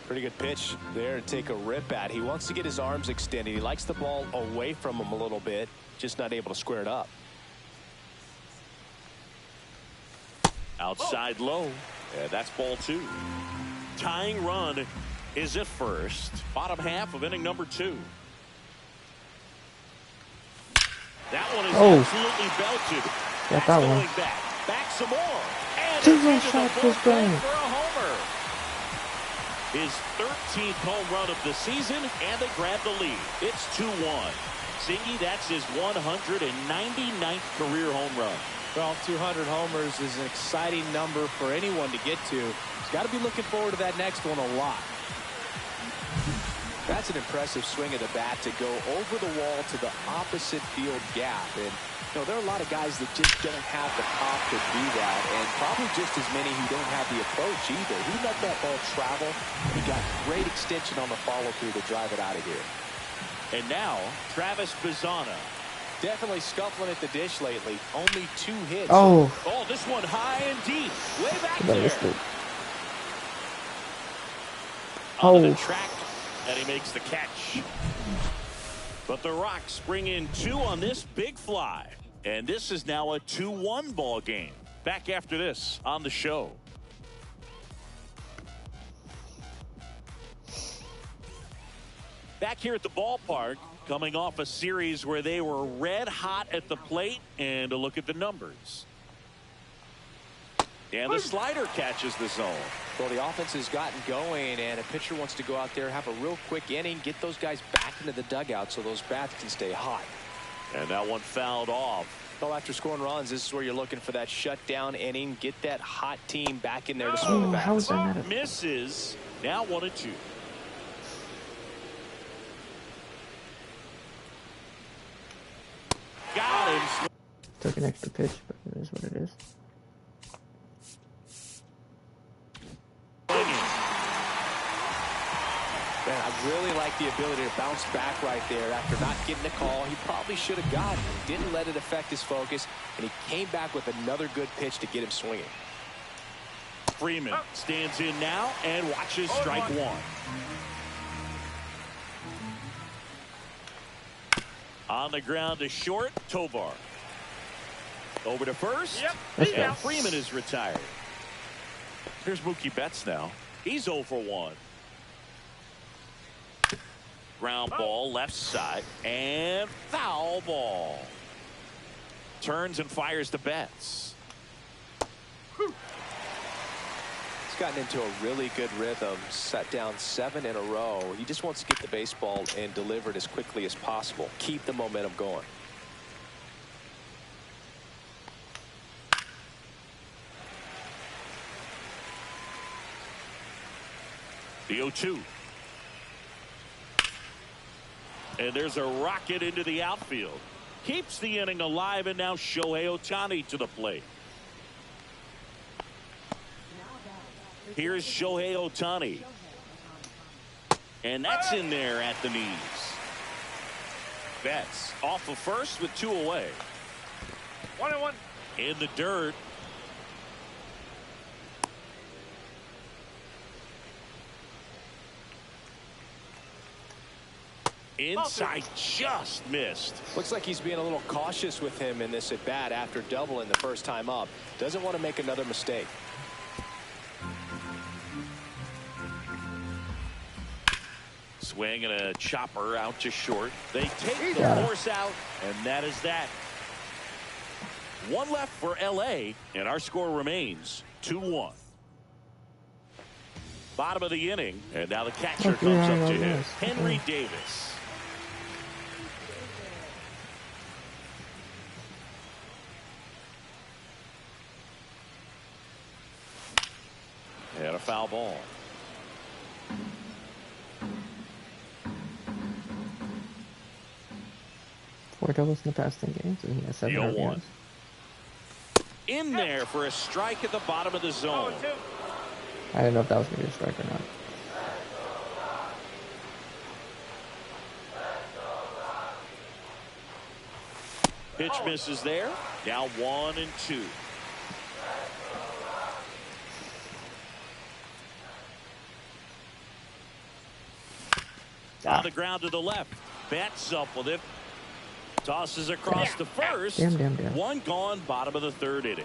Pretty good pitch there to take a rip at. He wants to get his arms extended. He likes the ball away from him a little bit, just not able to square it up. Outside low. Yeah, that's ball 2. Tying run is at first. Bottom half of inning number 2. That one is absolutely belted. Got that one. Back some more. And 2-run shot for Bryant. For a homer. His 13th home run of the season, and they grab the lead. It's 2-1. Singy, that's his 199th career home run. Well, 200 homers is an exciting number for anyone to get to. He's got to be looking forward to that next one a lot. That's an impressive swing of the bat to go over the wall to the opposite field gap. And you know, there are a lot of guys that just don't have the pop to do that, and probably just as many who don't have the approach either. He let that ball travel. He got great extension on the follow-through to drive it out of here. And now, Travis Bazzana. Definitely scuffling at the dish lately. Only 2 hits. Oh, this one high and deep. Way back there. On the track, and he makes the catch. But the Rocks bring in 2 on this big fly. And this is now a 2-1 ball game. Back after this on the show. Back here at the ballpark, coming off a series where they were red hot at the plate, and a look at the numbers. And the slider catches the zone. Well, the offense has gotten going, and a pitcher wants to go out there, have a real quick inning, get those guys back into the dugout so those bats can stay hot. And that one fouled off. Well, after scoring runs, this is where you're looking for that shutdown inning, get that hot team back in there to swing the How is bats. that not a... Misses. Now 1-2. Got him. Took an extra pitch, but it is what it is. Man, I really like the ability to bounce back right there after not getting a call. He probably should have gotten it. Didn't let it affect his focus, and he came back with another good pitch to get him swinging. Freeman stands in now and watches strike 1. On the ground to short, Tovar. Over to first. Let's And go. Freeman is retired. Here's Mookie Betts now. He's 0 for 1. Ground ball left side and foul ball. Turns and fires to Betts. He's gotten into a really good rhythm, set down 7 in a row. He just wants to get the baseball and deliver it as quickly as possible. Keep the momentum going. The 0-2. And there's a rocket into the outfield. Keeps the inning alive, and now Shohei Ohtani to the plate. Here's Shohei Ohtani. And that's in there at the knees. Betts off of first with 2 away. 1-1. In the dirt. Inside, just missed. Looks like he's being a little cautious with him in this at bat after doubling the first time up. Doesn't want to make another mistake. Swing and a chopper out to short. They take the force out, and that is that. 1 left for LA, and our score remains 2-1. Bottom of the inning, and now the catcher comes up to him. Henry Davis. And a foul ball. Four doubles in the past 10 games, and he has 7 The 0-1. RBIs. In there for a strike at the bottom of the zone. 0-2. I didn't know if that was going to be a strike or not. Pitch misses there. Now 1-2. On the ground to the left. Bats up with it. Tosses across to first. Damn. One gone, bottom of the 3rd inning.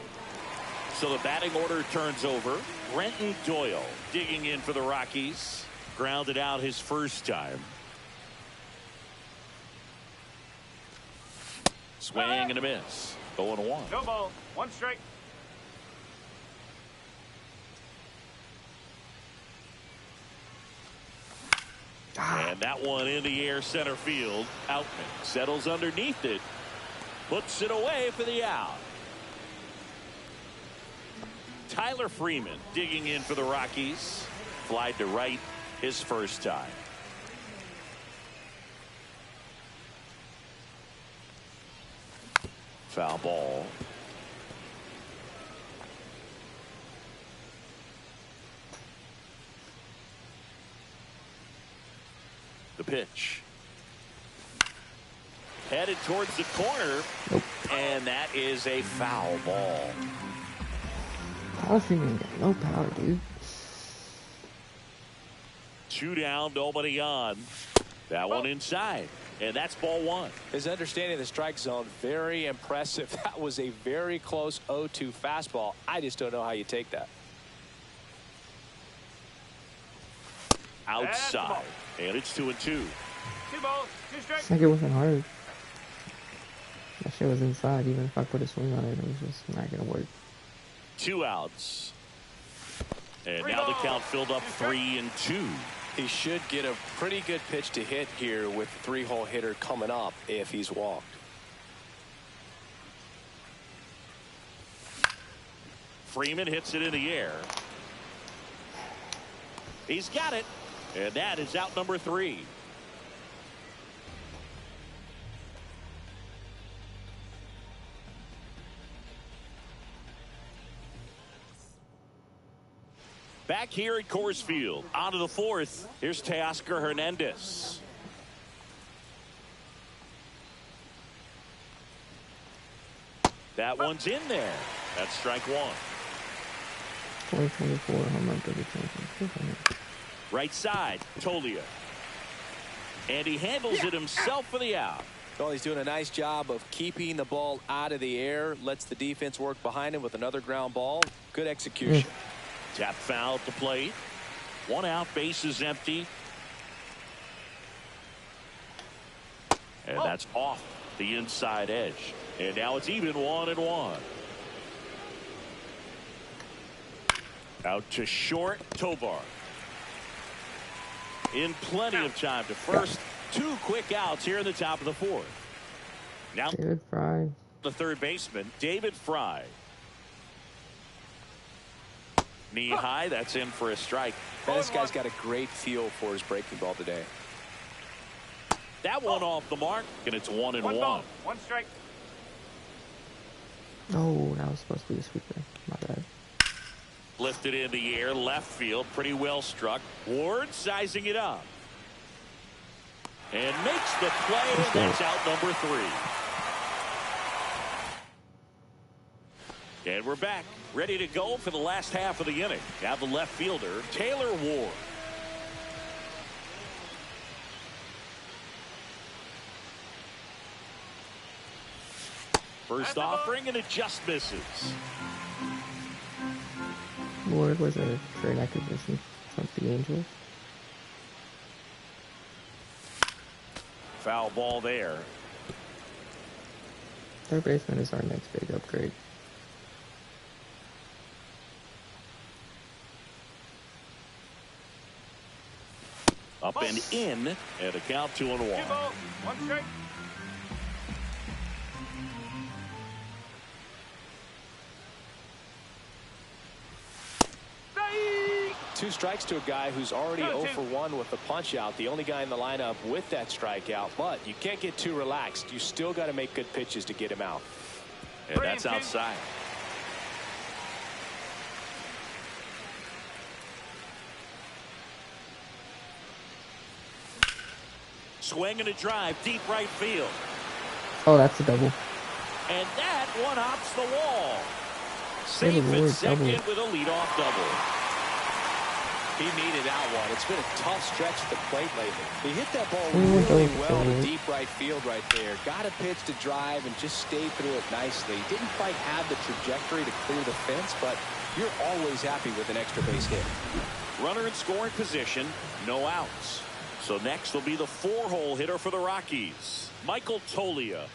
So the batting order turns over. Brenton Doyle digging in for the Rockies. Grounded out his first time. Swing and a miss. 0-1. No ball. 1 strike. And that one in the air center field. Outman settles underneath it. Puts it away for the out. Tyler Freeman digging in for the Rockies. Flied to right his first time. Foul ball. The pitch. Headed towards the corner. Nope. And that is a foul ball. Tyler Freeman got no power, dude. 2 down, nobody on. That one inside. And that's ball one. His understanding of the strike zone, very impressive. That was a very close 0-2 fastball. I just don't know how you take that. Outside. And it's 2-2. 2 balls, 2 strikes. It's like it wasn't hard. That shit was inside. Even if I put a swing on it, it was just not gonna work. 2 outs. And 3 now the balls, count filled up 2 strikes. 3-2. He should get a pretty good pitch to hit here with the 3-hole hitter coming up if he's walked. Freeman hits it in the air. He's got it. And that is out number 3. Back here at Coors Field. On to the 4th. Here's Teoscar Hernandez. That one's in there. That's strike 1. 2024 home run derby champion. Right side, Tolia. And he handles it himself for the out. Well, he's doing a nice job of keeping the ball out of the air. Lets the defense work behind him with another ground ball. Good execution. Tap foul at the plate. 1 out, base is empty. And that's off the inside edge. And now it's even 1-1. Out to short, Tovar. In plenty of time to first. 2 quick outs here in the top of the 4th. Now David Fry. the third baseman, David Fry. Knee high, that's in for a strike. This guy's got a great feel for his breaking ball today. That one off the mark, and it's 1-1. 1 ball, 1 strike. Oh, that was supposed to be a sweeper. My bad. Lifted in the air, left field, pretty well struck. Ward sizing it up. And makes the play, and that's out number 3. And we're back, ready to go for the last half of the inning. Now the left fielder, Taylor Ward. First offering, and it just misses. Ward was a trade acquisition from the Angels. Foul ball there. Third baseman is our next big upgrade. Up and in, and a count 2-1. 2 balls, 1 strike. Strike! 2 strikes to a guy who's already 0 for 1 with the punch out. The only guy in the lineup with that strikeout. But you can't get too relaxed. You still got to make good pitches to get him out. And that's outside. Swing and a drive, deep right field. Oh, that's a double. And that one hops the wall. Good Safe at Lord, second double. with a leadoff double. He needed that one. It's been a tough stretch at the plate lately. He hit that ball Oh, really double. well to deep right field right there. Got a pitch to drive and just stayed through it nicely. Didn't quite have the trajectory to clear the fence, but you're always happy with an extra base hit. Runner in scoring position, no outs. So next will be the 4-hole hitter for the Rockies, Michael Tolia.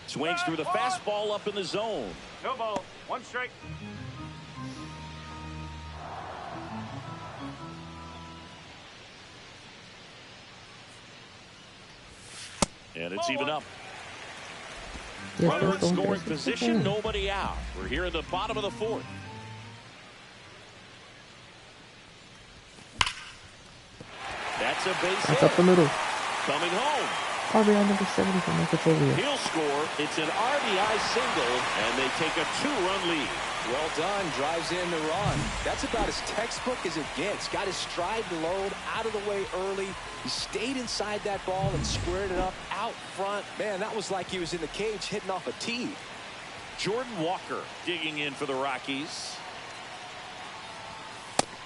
Swings through the fastball up in the zone. 2 balls, 1 strike. And it's even up. Yes, Runner in that's all. scoring position, nobody out. We're here in the bottom of the 4th. That's a base That's hit. up the middle. Coming home. RBI number 70 from Michael Tolia. He'll score. It's an RBI single, and they take a 2-run lead. Well done. Drives in the run. That's about as textbook as it gets. Got his stride load out of the way early. He stayed inside that ball and squared it up out front. Man, that was like he was in the cage hitting off a tee. Jordan Walker digging in for the Rockies.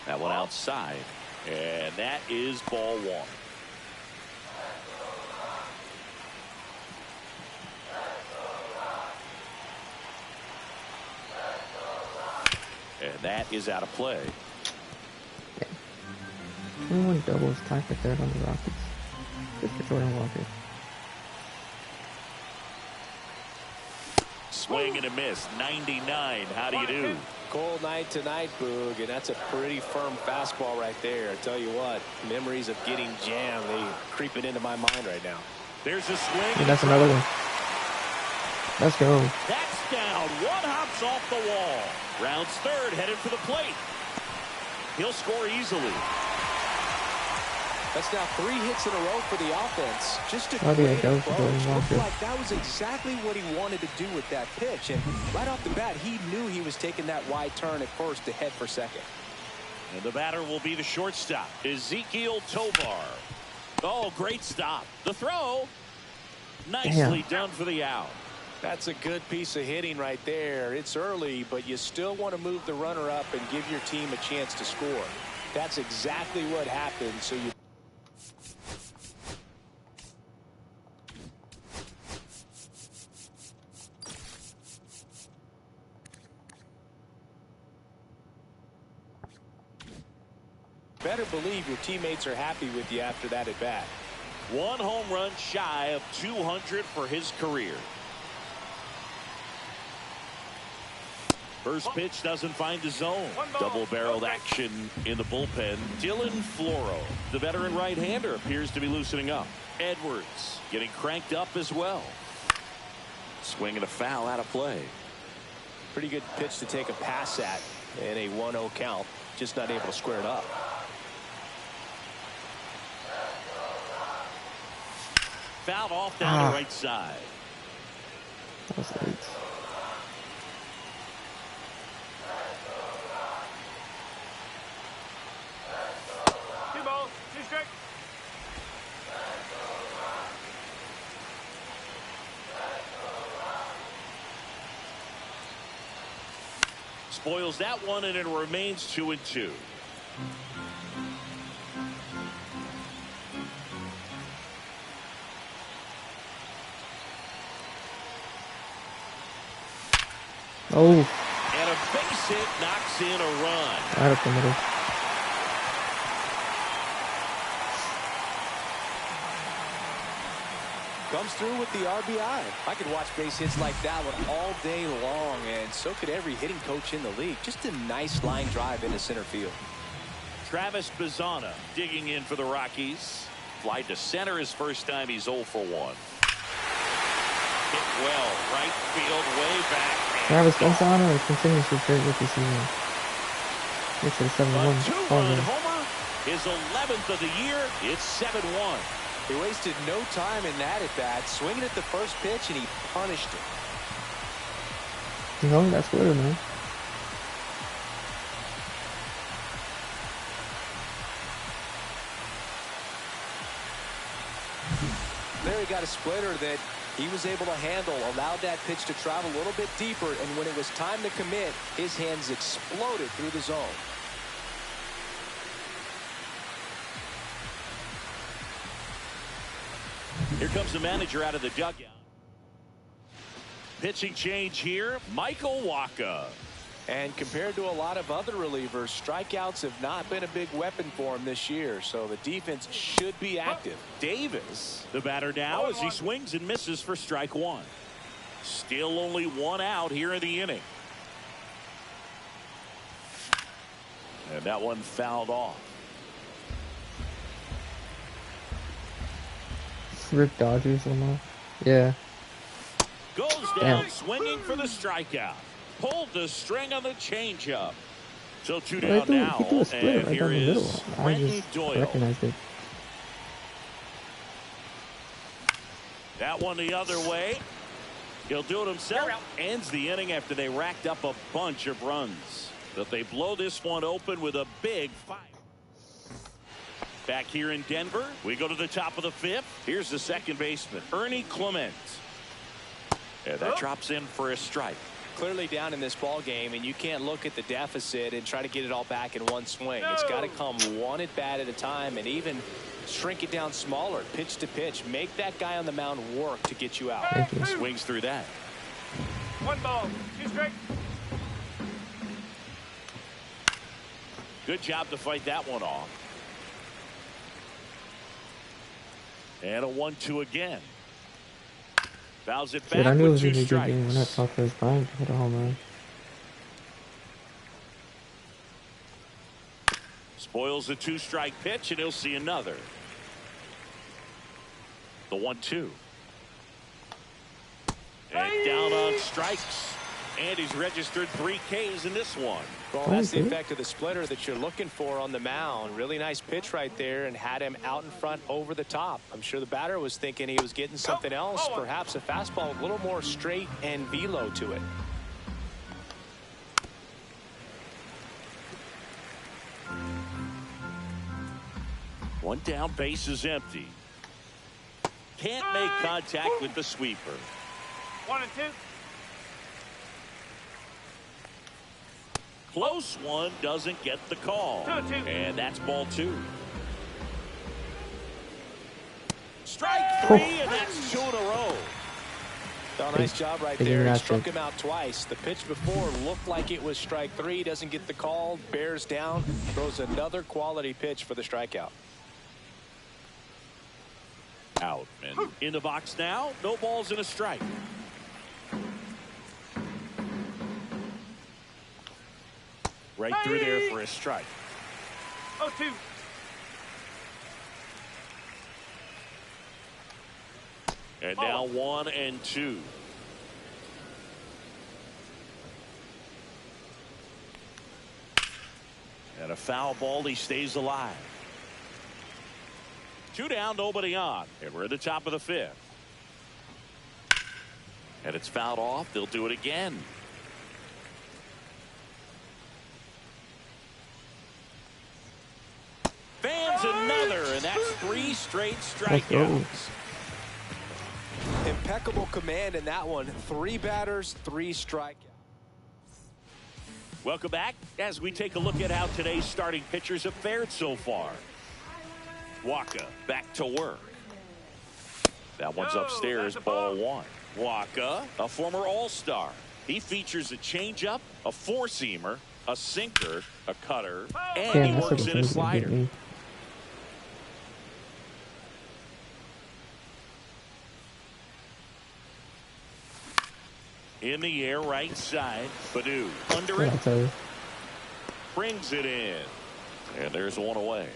That one outside. And that is ball 1. And that is out of play. 21 doubles tied for third on the Rockies. Good for Jordan Walker. Swing and a miss. 99. How do you do? Cold night tonight, Boog, and that's a pretty firm fastball right there. I tell you what, memories of getting jammed, they creeping into my mind right now. There's a swing. And that's another one. Let's go. That's down. One hops off the wall. Rounds third, headed for the plate. He'll score easily. That's now 3 hits in a row for the offense. Just a How do you great go approach. for Jordan Looked Walker? like that was exactly what he wanted to do with that pitch. And right off the bat, he knew he was taking that wide turn at first to head for second. And the batter will be the shortstop, Ezekiel Tovar. Oh, great stop. The throw. Nicely done for the out. That's a good piece of hitting right there. It's early, but you still want to move the runner up and give your team a chance to score. That's exactly what happened. So you better believe your teammates are happy with you after that at bat. 1 home run shy of 200 for his career. First pitch doesn't find the zone. Double-barreled action in the bullpen. Dylan Floro, the veteran right-hander, appears to be loosening up. Edwards getting cranked up as well. Swing and a foul out of play. Pretty good pitch to take a pass at in a 1-0 count. Just not able to square it up. Fouled off down the right side. That was late. Spoils that one, and it remains 2-2. Oh, And a base hit knocks in a run. right up the middle. Comes through with the RBI. I could watch base hits like that one all day long, and so could every hitting coach in the league. Just a nice line drive into center field. Travis Bazzana digging in for the Rockies. Fly to center his first time. He's 0 for 1. Hit well. Right field, way back. Travis Bazzana continues with great rookie season. Gets a 7-1. A 2-run homer. His 11th of the year. It's 7-1. He wasted no time in that at bat, swinging at the first pitch, and he punished it. You know, that's good, man. There he got a splitter that he was able to handle, allowed that pitch to travel a little bit deeper, and when it was time to commit, his hands exploded through the zone. Here comes the manager out of the dugout. Pitching change here, Michael Wacha. And compared to a lot of other relievers, strikeouts have not been a big weapon for him this year, so the defense should be active. Davis, the batter now, as he swings and misses for strike 1. Still only 1 out here in the inning. And that one fouled off. Rick Dodgers almost. Yeah. Goes down swinging for the strikeout. Pulled the string on the changeup. So 2 down now. He threw a split And right here down the is middle. I Brenton just Doyle. recognized it. That one the other way. He'll do it himself. Ends the inning after they racked up a bunch of runs. But they blow this one open with a big 5. Back here in Denver, we go to the top of the 5th. Here's the second baseman, Ernie Clement. And that drops in for a strike. Clearly down in this ball game, and you can't look at the deficit and try to get it all back in one swing. It's got to come one at bat at a time, and even shrink it down smaller, pitch to pitch. Make that guy on the mound work to get you out. Swings through that. 1 ball, 2 strikes. Good job to fight that one off. And a 1-2 again. Fouls it back. Shit, I knew it was with gonna 2 be a good game when I strikes. thought Chris Bryant could hit a home run. Spoils the 2-strike pitch, and he'll see another. The 1-2. And down on strikes. And he's registered 3 Ks in this one. Well, that's the effect of the splitter that you're looking for on the mound. Really nice pitch right there and had him out in front over the top. I'm sure the batter was thinking he was getting something else, perhaps a fastball a little more straight and velo to it. One down, base is empty. Can't make contact with the sweeper. 1 and 2. Close one, doesn't get the call. 2-2. And that's ball 2. Strike 3, and that's 2 in a row. Well, nice job right there. He struck him out twice. The pitch before looked like it was strike 3. Doesn't get the call. Bears down. Throws another quality pitch for the strikeout. Out and in the box now. No balls and a strike. Right through there for a strike. 0-2. And now 1 and 2. And a foul ball. He stays alive. 2 down, nobody on. And we're at the top of the 5th. And it's fouled off. They'll do it again. Fans another, and that's 3 straight strikeouts. Impeccable command in that one. 3 batters, 3 strikeouts. Welcome back as we take a look at how today's starting pitchers have fared so far. Waka back to work. That one's upstairs, ball 1. Waka, a former All-Star. He features a changeup, a 4-seamer, a sinker, a cutter, and he works in a slider. In the air, right side. Badu under it. Brings it in. And there's 1 away.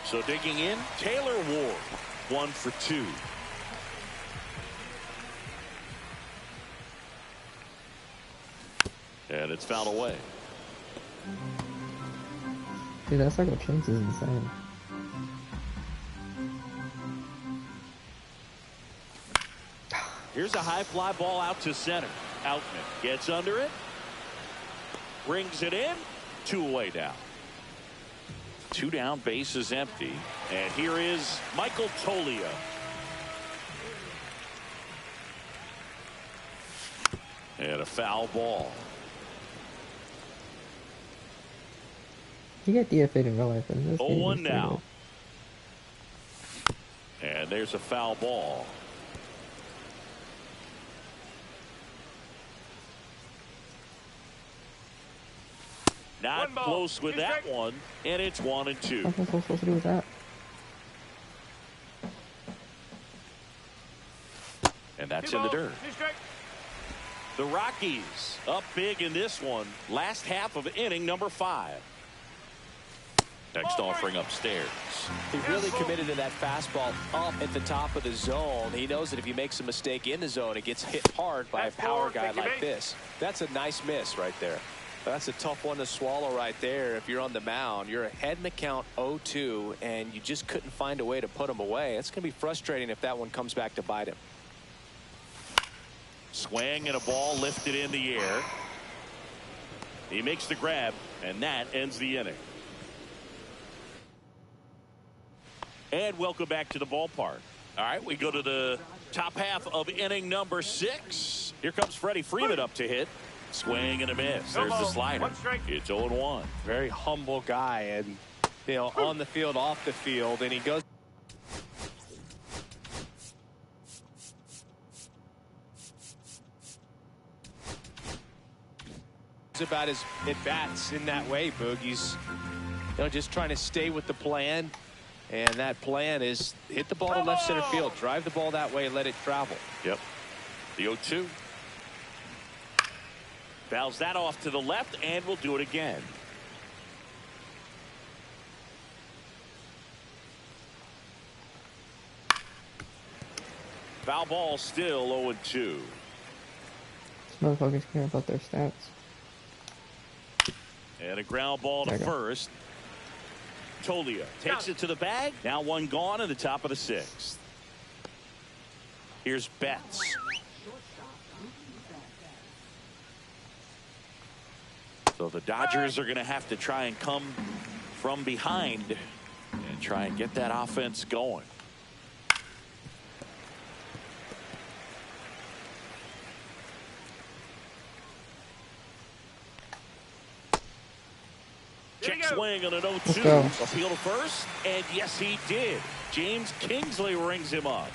So digging in, Taylor Ward. 1 for 2. And it's fouled away. Dude, that cycle change is insane. Here's a high fly ball out to center. Outman gets under it. Brings it in. 2 away down. 2 down, base is empty. And here is Michael Toglia. And a foul ball. You get DFA'd in real life. In this 0-1 now. And there's a foul ball. Not close with that one, and it's 1 and 2. What's I supposed to do with that? And that's in the dirt. The Rockies up big in this one. Last half of inning number 5. Next offering upstairs. He really committed to that fastball up at the top of the zone. He knows that if he makes a mistake in the zone, it gets hit hard by a power guy like this. That's a nice miss right there. That's a tough one to swallow right there. If you're on the mound, you're ahead in the count 0-2, and you just couldn't find a way to put him away. It's going to be frustrating if that one comes back to bite him. Swing and a ball lifted in the air. He makes the grab, and that ends the inning. And welcome back to the ballpark. All right, we go to the top half of inning number 6. Here comes Freddie Freeman up to hit. Swing and a miss. There's the slider. It's 0-1. Very humble guy, and on the field, off the field, and he goes. About his at-bats in that way, Boogie's just trying to stay with the plan, and that plan is hit the ball to left center field, drive the ball that way, let it travel. Yep. The 0-2. Fouls that off to the left, and we'll do it again. Foul ball, still 0-2. These motherfuckers care about their stats. And a ground ball to first. Tolia takes it to the bag. Now one gone in the top of the 6th. Here's Betts. So the Dodgers are going to have to try and come from behind and try and get that offense going. Check swing on an 0-2. Appeal to first, and yes, he did. James Kingsley rings him up.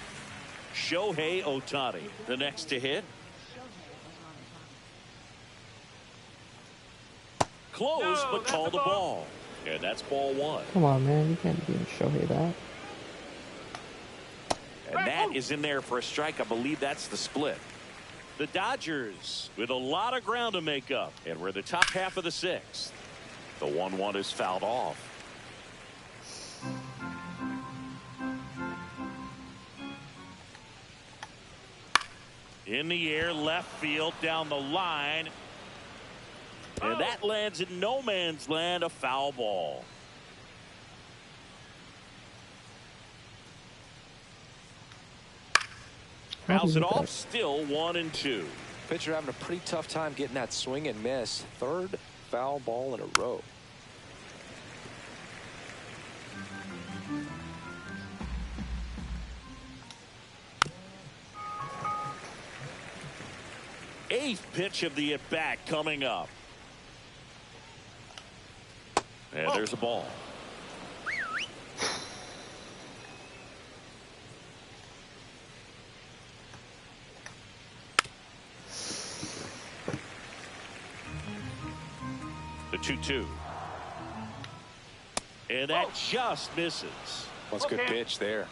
Shohei Ohtani, the next to hit. Close, but call the ball. And that's ball 1. Come on, man. You can't be Shohei that. And that is in there for a strike. I believe that's the split. The Dodgers with a lot of ground to make up. And we're the top half of the 6th. The 1-1 is fouled off. In the air, left field, down the line. And that lands in no man's land, a foul ball. Fouls it off, still 1-2. Pitcher having a pretty tough time getting that swing and miss. 3rd foul ball in a row. Eighth pitch of the at-bat coming up. And there's a ball. The 2-2. And that just misses. That's a good pitch there.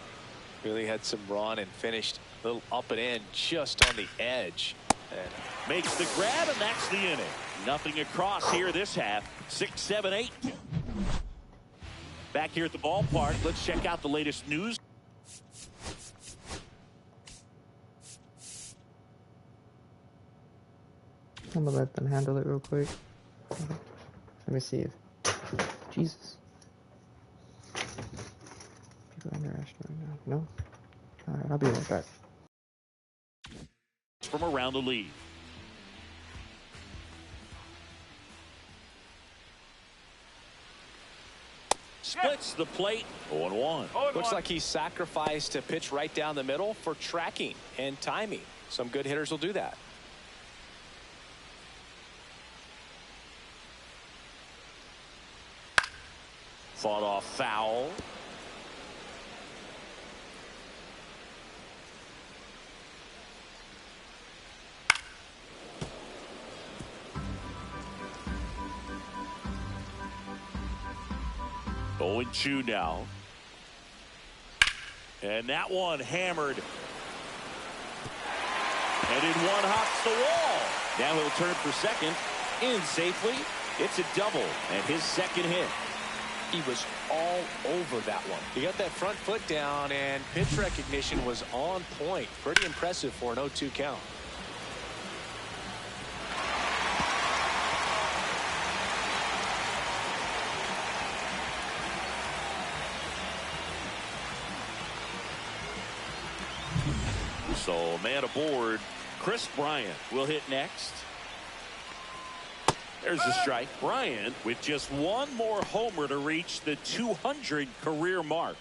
Really had some run and finished a little up and in just on the edge. And makes the grab, and that's the inning. Nothing across here this half. 6, 7, 8. Back here at the ballpark, let's check out the latest news. I'm gonna let them handle it real quick. Let me see if Jesus. People under Ashton right now. No? Alright, I'll be right back. From around the league. Splits the plate. 0-1. Looks like he sacrificed a pitch right down the middle for tracking and timing. Some good hitters will do that. Fought off foul. Oh, 0-2 now. And that one hammered. And in one hops the wall. Now he'll turn for second. In safely. It's a double and his second hit. He was all over that one. He got that front foot down, and pitch recognition was on point. Pretty impressive for an 0-2 count. So man aboard. Chris Bryant will hit next. There's a strike. Bryant with just one more homer to reach the 200 career mark.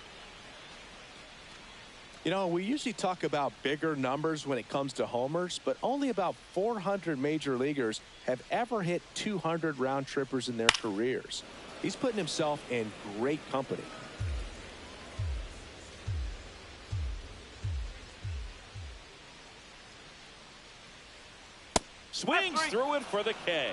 You know, we usually talk about bigger numbers when it comes to homers, but only about 400 major leaguers have ever hit 200 round trippers in their careers. He's putting himself in great company. Swings through it for the K.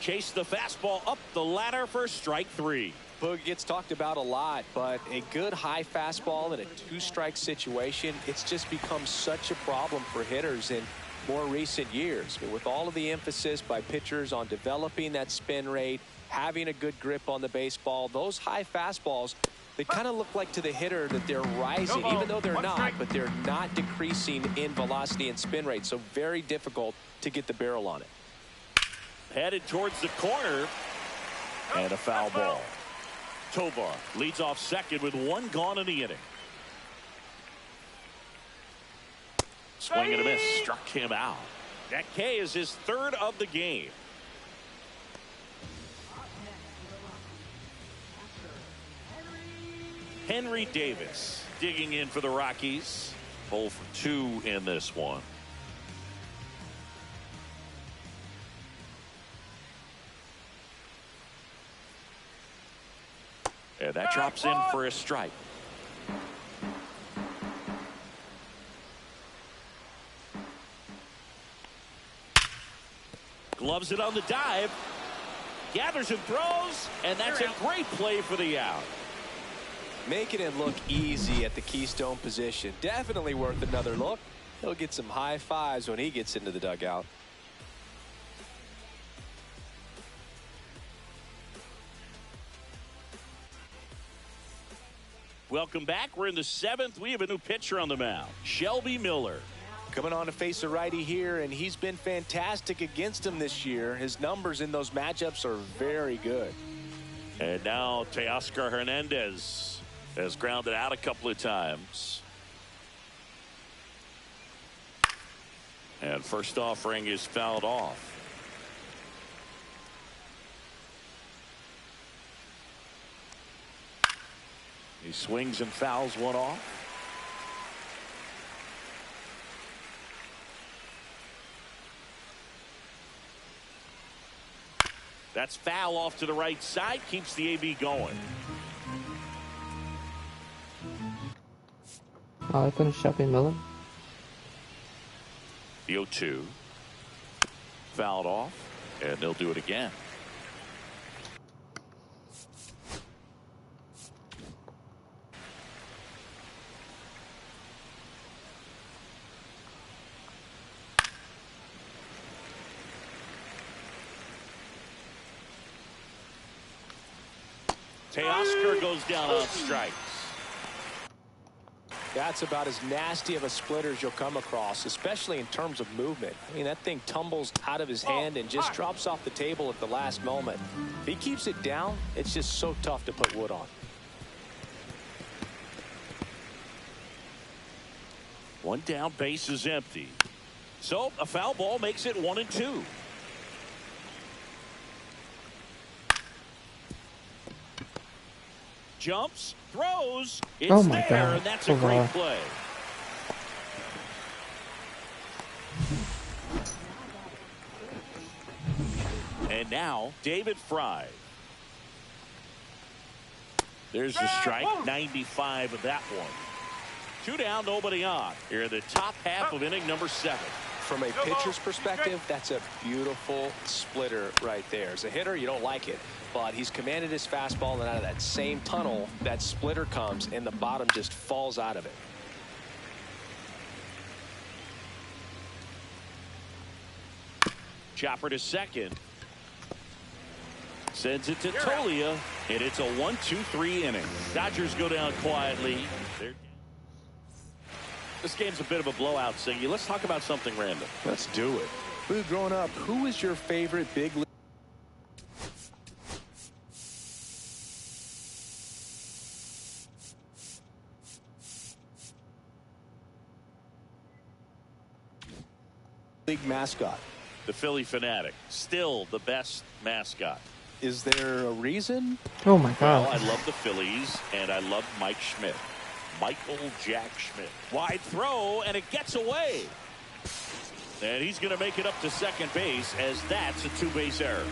chase the fastball up the ladder for strike 3. Boog gets talked about a lot, but a good high fastball in a 2-strike situation, it's just become such a problem for hitters in more recent years. But with all of the emphasis by pitchers on developing that spin rate, having a good grip on the baseball, those high fastballs, they kind of look like to the hitter that they're rising, even though they're not, but they're not decreasing in velocity and spin rate. So very difficult to get the barrel on it. Headed towards the corner, and a foul ball. Tovar leads off second with 1 gone in the inning. Swing and a miss, struck him out. That K is his 3rd of the game. Henry Davis digging in for the Rockies. 0 for 2 in this one. And that drops in for a strike. Gloves it on the dive. Gathers and throws. And that's a great play for the out. Making it look easy at the keystone position. Definitely worth another look. He'll get some high fives when he gets into the dugout. Welcome back. We're in the 7th. We have a new pitcher on the mound, Shelby Miller. Coming on to face a righty here, and he's been fantastic against him this year. His numbers in those matchups are very good. And now Teoscar Hernandez has grounded out a couple of times. And first offering is fouled off. He swings and fouls one off. That's foul off to the right side. Keeps the AB going. I finished Shelby Miller. The 0-2. Fouled off. And they'll do it again. Teoscar goes down on strikes. That's about as nasty of a splitter as you'll come across, especially in terms of movement. I mean, that thing tumbles out of his hand and just drops off the table at the last moment. If he keeps it down, it's just so tough to put wood on. One down, base is empty. So a foul ball makes it 1-2. Jumps, throws, it's oh my there, God. and that's a great play. And now, David Fry. There's the strike, 95 of that one. 2 down, nobody on. Here in the top half of inning number 7. From a pitcher's perspective, that's a beautiful splitter right there. As a hitter, you don't like it, but he's commanded his fastball, and out of that same tunnel, that splitter comes, and the bottom just falls out of it. Chopper to second. Sends it to Tolia, and it's a 1-2-3 inning. Dodgers go down quietly. This game's a bit of a blowout, Singy. Let's talk about something random. Let's do it. Boo, growing up, who was your favorite big league mascot? The Philly Fanatic, still the best mascot. Is there a reason? Oh my God. Well, I love the Phillies, and I love Mike Schmidt. Michael Jack Schmidt. Wide throw, and it gets away. And he's going to make it up to second base, as that's a 2-base error.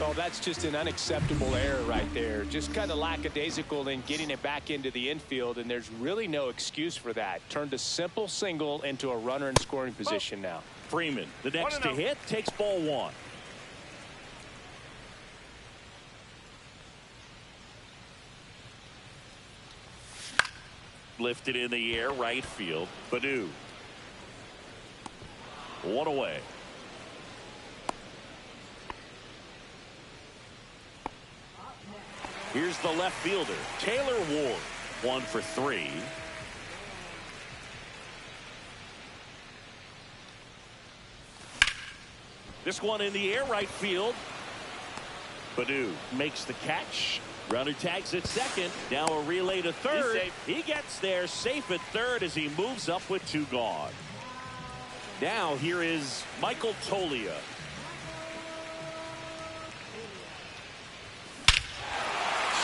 Oh, that's just an unacceptable error right there. Just kind of lackadaisical in getting it back into the infield, and there's really no excuse for that. Turned a simple single into a runner in scoring position now. Freeman, the next to hit, takes ball 1. Lifted in the air, right field. Badu. One away. Here's the left fielder, Taylor Ward. 1 for 3. This one in the air, right field. Badu makes the catch. Runner tags at second. Now a relay to third. He gets there safe at third as he moves up with 2 gone. Now here is Michael Toglia.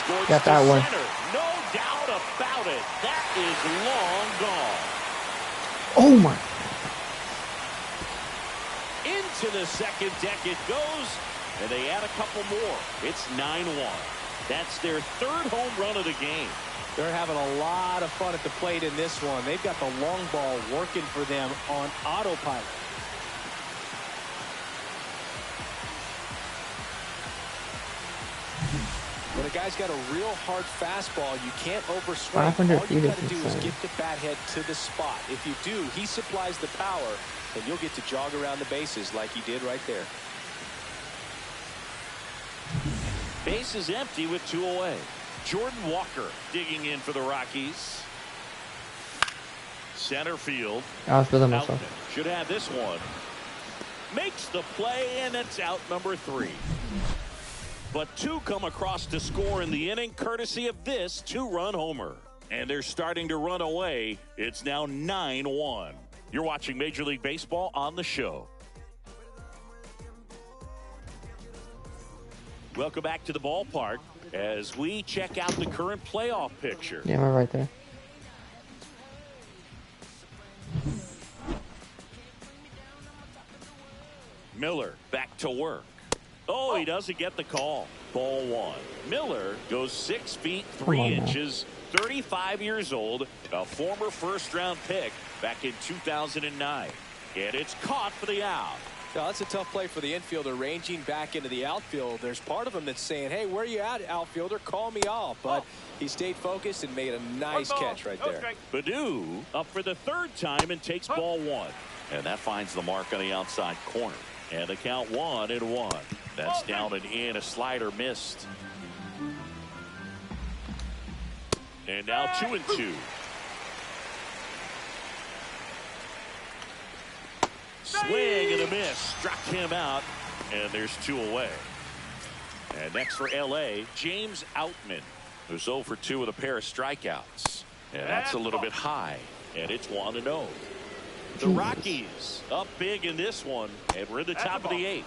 Scores Got that to one. center. No doubt about it. That is long gone. Oh my. Into the second deck it goes, and they add a couple more. It's 9-1. That's their 3rd home run of the game. They're having a lot of fun at the plate in this one. They've got the long ball working for them on autopilot. When a guy's got a real hard fastball, you can't overswing. 500 All you feet got to is do is insane. get the bat head to the spot. If you do, he supplies the power, and you'll get to jog around the bases like he did right there. Base is empty with 2 away. Jordan Walker digging in for the Rockies. Center field. I was feeling Outman myself. should have this one. Makes the play, and it's out number 3. But 2 come across to score in the inning, courtesy of this 2-run homer. And they're starting to run away. It's now 9-1. You're watching Major League Baseball on the show. Welcome back to the ballpark as we check out the current playoff picture. Yeah, I'm right there. Miller back to work. Oh, he doesn't get the call. Ball 1. Miller goes 6 feet 3 Come on now. inches, 35 years old, a former first-round pick back in 2009. And it's caught for the out. Now, that's a tough play for the infielder ranging back into the outfield. There's part of him that's saying, hey, where you at, outfielder? Call me off. But he stayed focused and made a nice catch right there. Badu up for the 3rd time and takes ball 1. And that finds the mark on the outside corner. And the count 1-1. That's down and in. A slider missed. And now 2-2. Swing and a miss. Struck him out. And there's 2 away. And next for L.A., James Outman, who's 0 for 2 with a pair of strikeouts. And that's a little bit high. And it's 1-0. The Rockies up big in this one. And we're in the top of the 8th.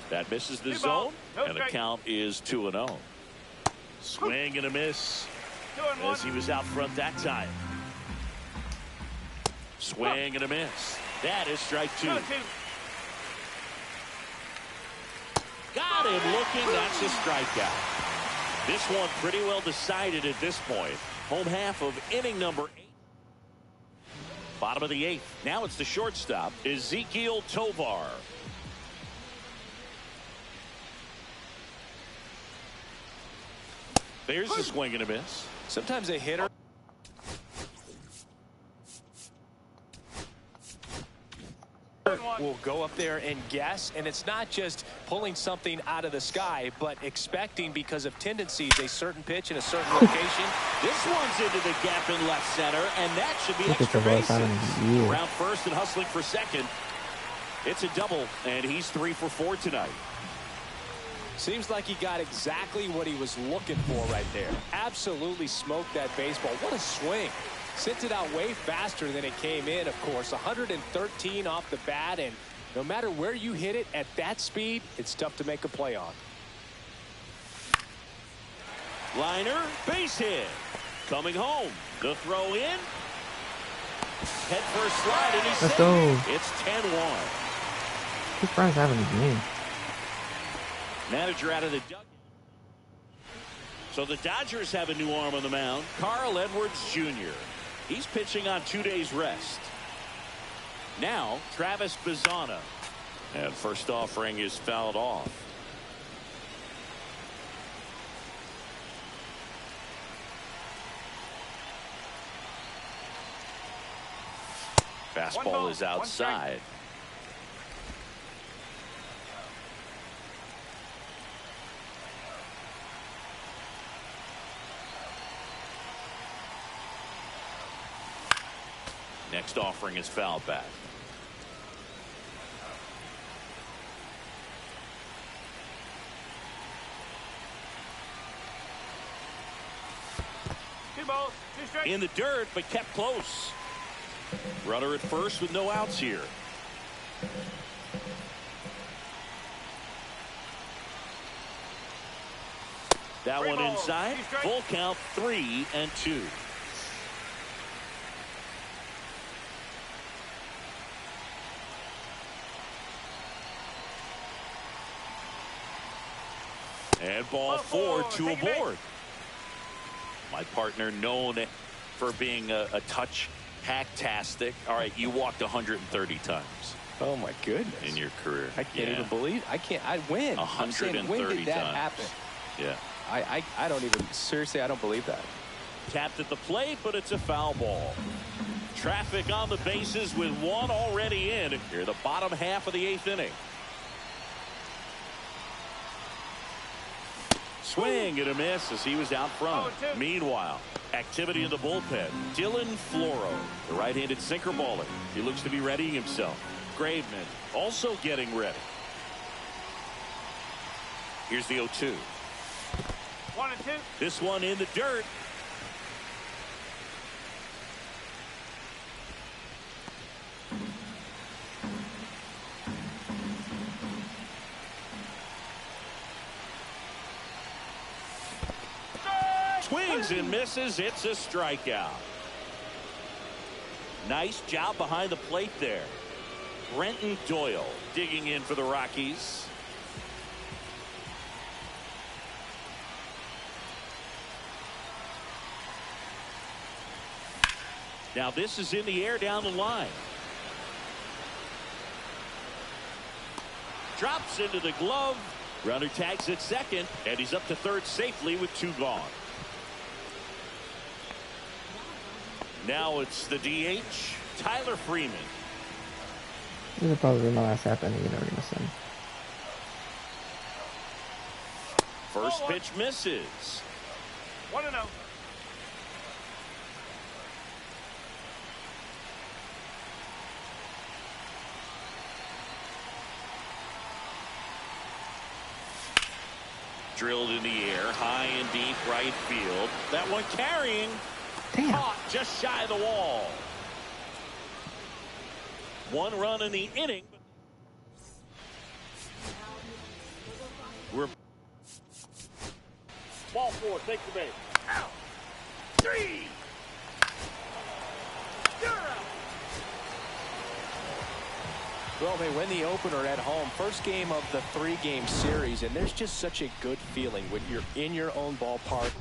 That misses the zone. And the count is 2-0. Swing and a miss. As he was out front that time. Swing and a miss. That is strike 2. Got him looking. That's a strikeout. This one pretty well decided at this point. Home half of inning number 8. Bottom of the 8th. Now it's the shortstop, Ezekiel Tovar. There's the swing and a miss. Sometimes a hitter will go up there and guess, and it's not just pulling something out of the sky, but expecting, because of tendencies, a certain pitch in a certain location. This one's into the gap in left center, and that should be Look at extra the bases. Yeah. Around first and hustling for second. It's a double, and he's 3 for 4 tonight. Seems like he got exactly what he was looking for right there. Absolutely smoked that baseball. What a swing. Sent it out way faster than it came in, of course. 113 off the bat, and no matter where you hit it at that speed, it's tough to make a play on. Liner, base hit. Coming home. The throw in. Head first slide, and he's Let's safe. go. It's 10-1. Who's Brian's having a game? Manager out of the dugout. So the Dodgers have a new arm on the mound, Carl Edwards Jr. He's pitching on 2 days rest. Now Travis Bazzana. And first offering is fouled off. Fastball is outside. Next offering is foul back. In the dirt, but kept close. Runner at first with no outs here. That one inside. Full count, 3-2. And ball 4, 2 aboard. My partner known for being a touch hacktastic. All right, you walked 130 times. Oh my goodness. In your career. I can't even believe. I win. 130 when did that times. happen? Yeah. I don't even, seriously, I don't believe that. Tapped at the plate, but it's a foul ball. Traffic on the bases with one already in. Here, the bottom half of the 8th inning. Swing and a miss as he was out front. Meanwhile, activity in the bullpen. Dylan Floro, the right-handed sinker baller. He looks to be readying himself. Graveman also getting ready. Here's the 0-2. 1-2. This one in the dirt. Swings and misses. It's a strikeout. Nice job behind the plate there. Brenton Doyle digging in for the Rockies. Now this is in the air down the line. Drops into the glove. Runner tags at second, and he's up to third safely with 2 gone. Now it's the DH, Tyler Freeman. This will probably be my last half inning. You know what I'm saying? First pitch misses. 1-0. Drilled in the air, high and deep right field. That one carrying. Damn. Caught just shy of the wall. 1 run in the inning. We're ball 4. Take the base. Out. 3. Well, they win the opener at home. First game of the 3-game series, and there's just such a good feeling when you're in your own ballpark.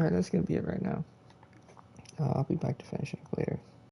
Alright, that's going to be it right now. I'll be back to finish it up later.